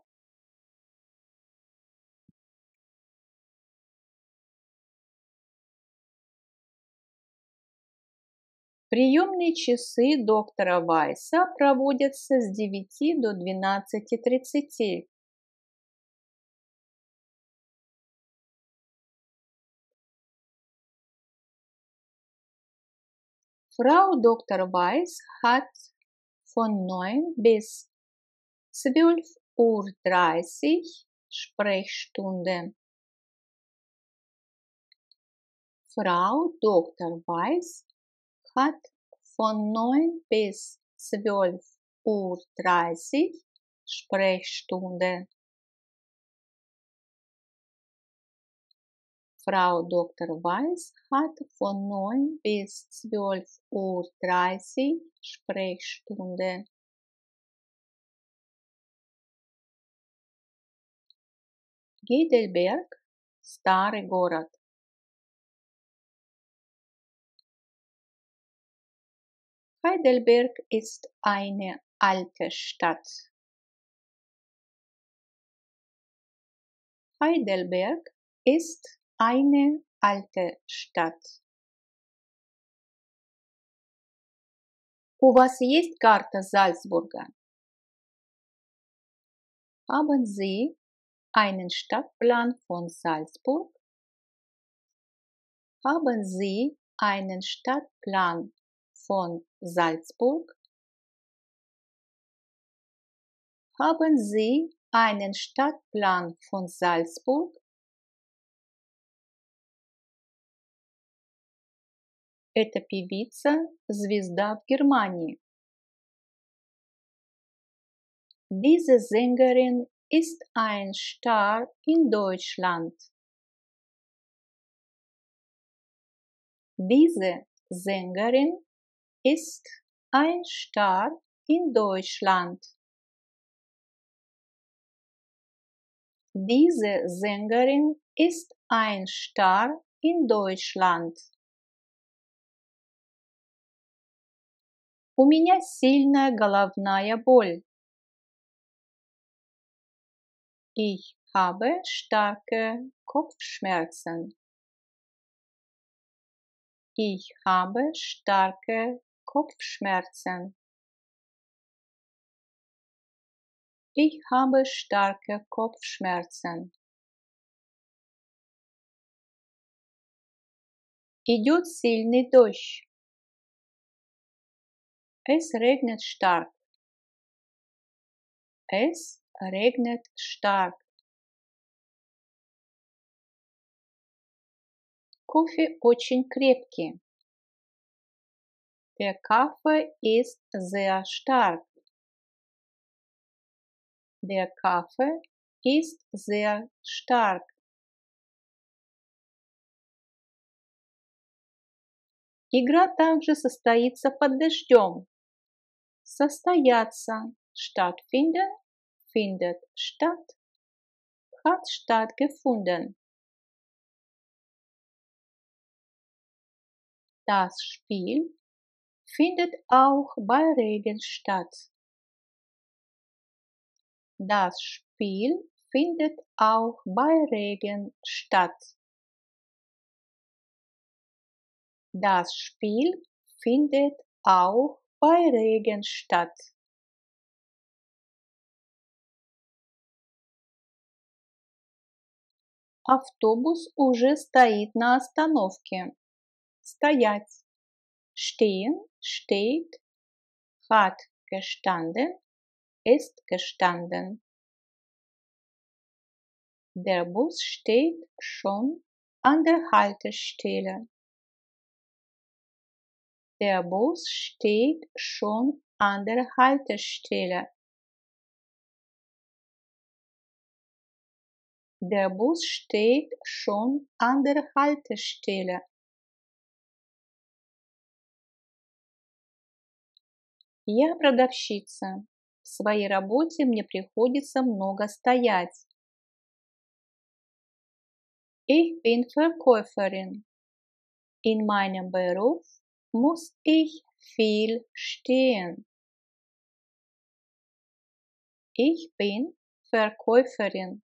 Приемные часы доктора Вайса проводятся с 9 до 12:30. Frau Dr. Weiss hat von 9 bis 12:30 Uhr Sprechstunde. Frau Dr. Weiss hat von 9 bis 12:30 Uhr Sprechstunde. Frau Dr. Weiss hat von 9 bis 12:30 Uhr Sprechstunde. Гейдельберг – старый город. Heidelberg ist eine alte Stadt. Heidelberg ist eine alte Stadt. У вас есть карта Зальцбурга? Haben Sie einen Stadtplan von Salzburg? Haben Sie einen Stadtplan von Salzburg? Haben Sie einen Stadtplan von Salzburg? Эта певица – звезда в Германии. Diese Sängerin ist ein Star in Deutschland. Diese Sängerin ist ein Star in Deutschland. Diese Sängerin ist ein Star in Deutschland. У меня сильная головная боль. Ich habe starke Kopfschmerzen. Ich habe starke Kopfschmerzen. Ich habe starke Kopfschmerzen. Идет сильный дождь. Es regnet stark. Es regnet stark. Кофе очень крепкий. Der Kaffee ist sehr stark. Der Kaffee ist sehr stark. Игра также состоится под дождем. Состояться. Stattfinden. Findet statt. Hat stattgefunden. Das Spiel findet auch bei Regen statt. Das Spiel findet auch bei Regen statt. Das Spiel findet auch bei Regen statt. Автобус уже стоит на остановке. Стоять. Stehen, steht. Hat gestanden, ist gestanden. Der Bus steht schon an der Haltestelle. Der Bus steht schon an der Haltestelle. Der Bus steht schon an der Haltestelle. Я продавщица. В своей работе мне приходится много стоять. Ich bin Verkäuferin. In meinem Beruf muss ich viel stehen. Ich bin Verkäuferin.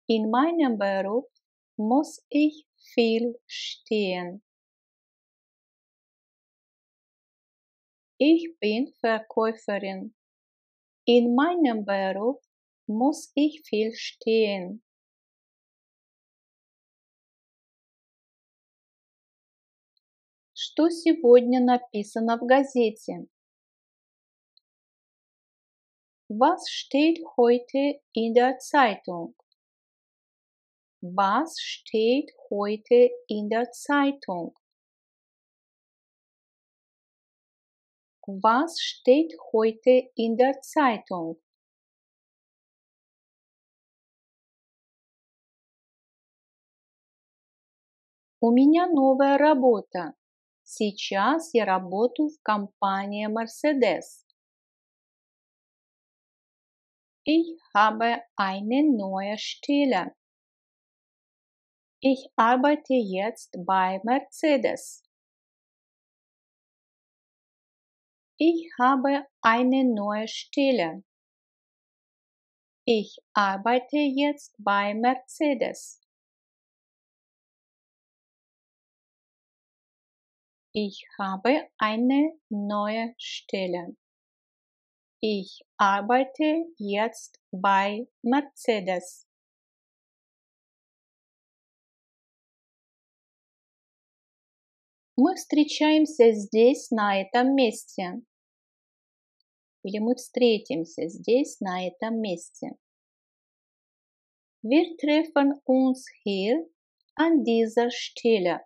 In meinem Beruf muss ich viel stehen. Ich bin Verkäuferin. In meinem Beruf muss ich viel stehen. Что сегодня написано в газете? Was steht heute in der Zeitung? Was steht heute in der Zeitung? Was steht heute in der Zeitung? У меня новая работа. Сейчас я работаю в компании Mercedes. Ich habe eine neue Stelle. Ich arbeite jetzt bei Mercedes. Ich habe eine neue Stelle. Ich arbeite jetzt bei Mercedes. Ich habe eine neue Stelle. Ich arbeite jetzt bei Mercedes. Мы встречаемся здесь, на этом месте. Или мы встретимся здесь, на этом месте. Wir treffen uns hier an dieser Stelle.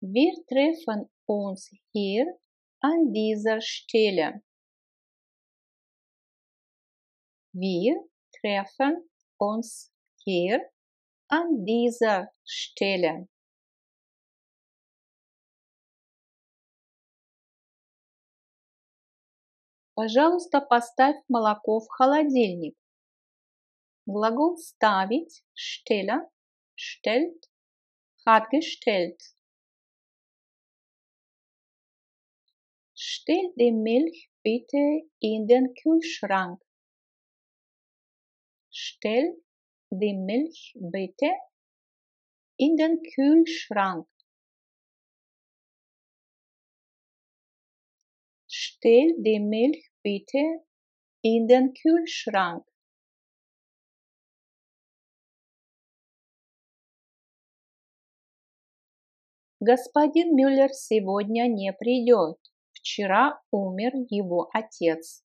Wir treffen uns hier an dieser Stelle. Wir treffen uns hier an dieser Stelle. Пожалуйста, поставь молоко в холодильник. Глагол ставить, stelle, stellt, hat gestellt. Stell die Milch bitte in den Kühlschrank. Stell die Milch bitte in den Kühlschrank. Stell die Milch bitte in den Kühlschrank. Господин Мюллер сегодня не придет. Вчера умер его отец.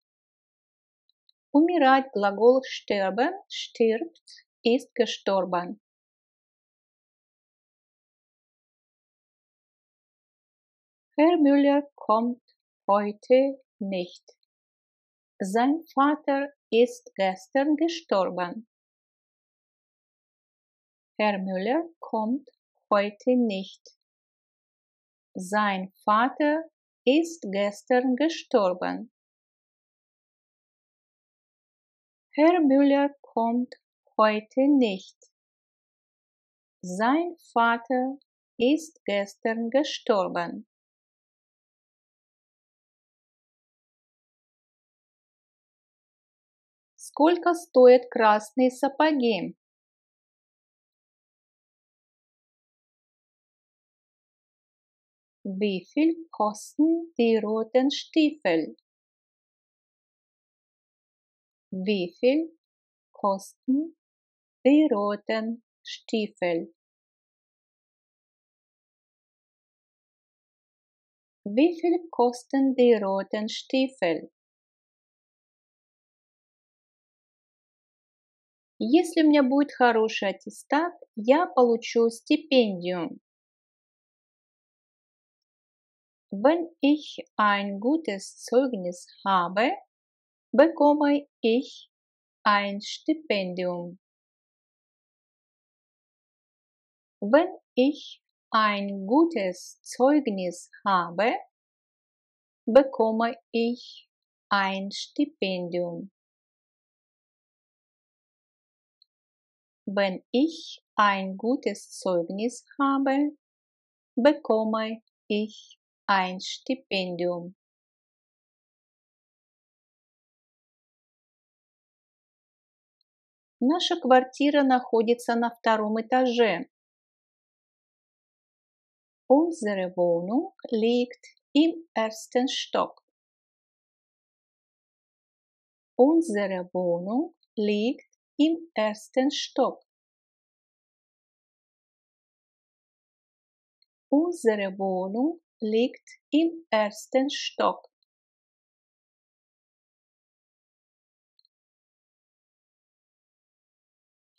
Умирать глагол sterben, stirbt, ist gestorben. Herr Müller kommt heute nicht. Sein Vater ist gestern gestorben. Herr Müller kommt heute nicht. Sein Vater ist gestern gestorben. Herr Müller kommt heute nicht. Sein Vater ist gestern gestorben. Сколько стоят красные сапоги? Wie viel kosten die roten Stiefel? Wie viel kosten die roten Stiefel? Wie viel kosten die roten Stiefel? Если у меня будет хороший аттестат, я получу стипендию. Wenn ich ein gutes Zeugnis habe, bekomme ich ein Stipendium. Wenn ich ein gutes Zeugnis habe, bekomme ich ein Stipendium. Wenn ich ein gutes Zeugnis habe, bekomme ich ein Stipendium. Наша квартира находится на втором этаже. Unsere Wohnung liegt im ersten Stock. Unsere Wohnung liegt im ersten Stock. Unsere Wohnung liegt im ersten Stock.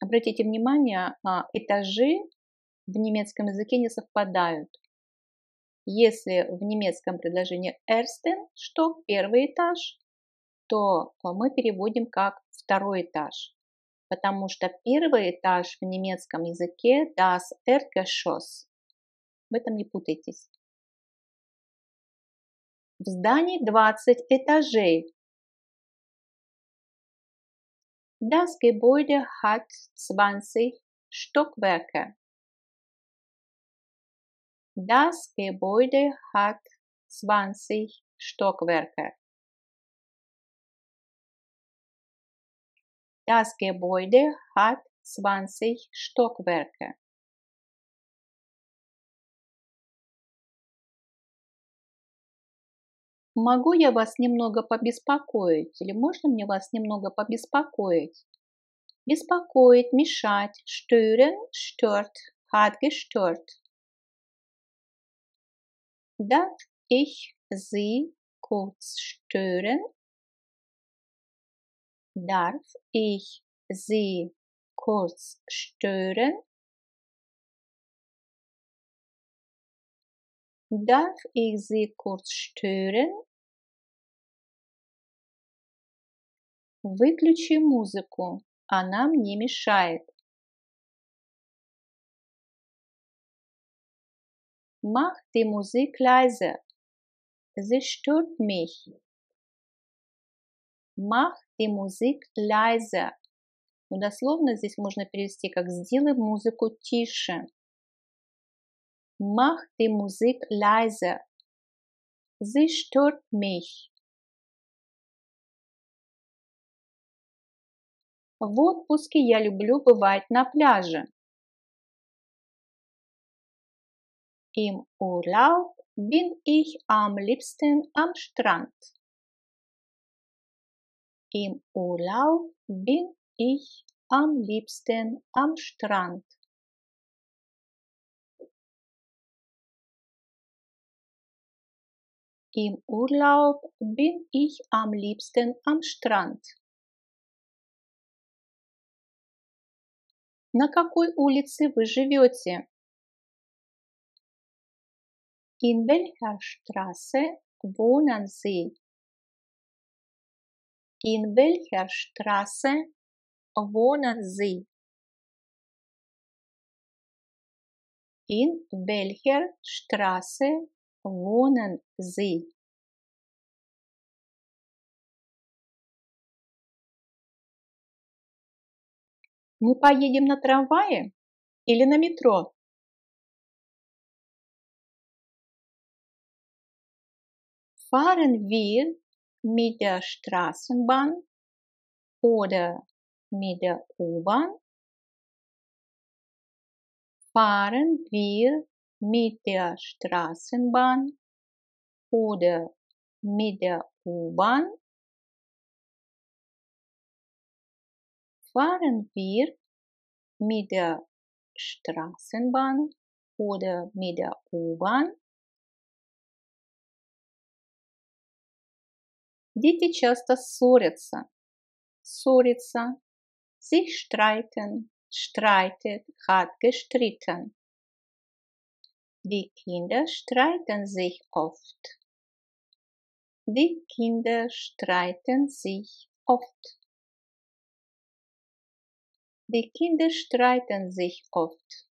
Обратите внимание, этажи в немецком языке не совпадают. Если в немецком предложении ersten Stock, первый этаж, то мы переводим как второй этаж, потому что первый этаж в немецком языке das Erdgeschoss. В этом не путайтесь. В здании 20 этажей. Das Gebäude hat 20 Stockwerke. Das Gebäude hat 20 Stockwerke. Das Gebäude hat 20 Stockwerke. Могу я вас немного побеспокоить? Или можно мне вас немного побеспокоить? Беспокоить, мешать, stören, stört, hat gestört. Darf ich Sie kurz stören? Darf ich Sie kurz stören? Darf ich Sie kurz stören? Выключи музыку, она мне мешает. Mach die Musik leise, sie stört mich. Mach die Musik leise. Но дословно здесь можно перевести как «сделай музыку тише». Mach die Musik leise, sie stört mich. В отпуске я люблю бывать на пляже. Im Urlaub bin ich am liebsten am Strand. Im Urlaub bin ich am liebsten am Strand. Im Urlaub bin ich am liebsten am Strand. На какой улице вы живете? In welcher Straße wohnen Sie? In welcher Straße wohnen Sie? In welcher Straße wohnen Sie? Мы поедем на трамвае или на метро? Fahren wir mit der Straßenbahn oder mit der U-Bahn? Fahren wir mit der Straßenbahn oder mit der U-Bahn? Fahren wir mit der Straßenbahn oder mit der U-Bahn? Дети часто ссорятся. Ссориться. Sich streiten. Streitet. Hat gestritten. Die Kinder streiten sich oft. Die Kinder streiten sich oft. Die Kinder streiten sich oft.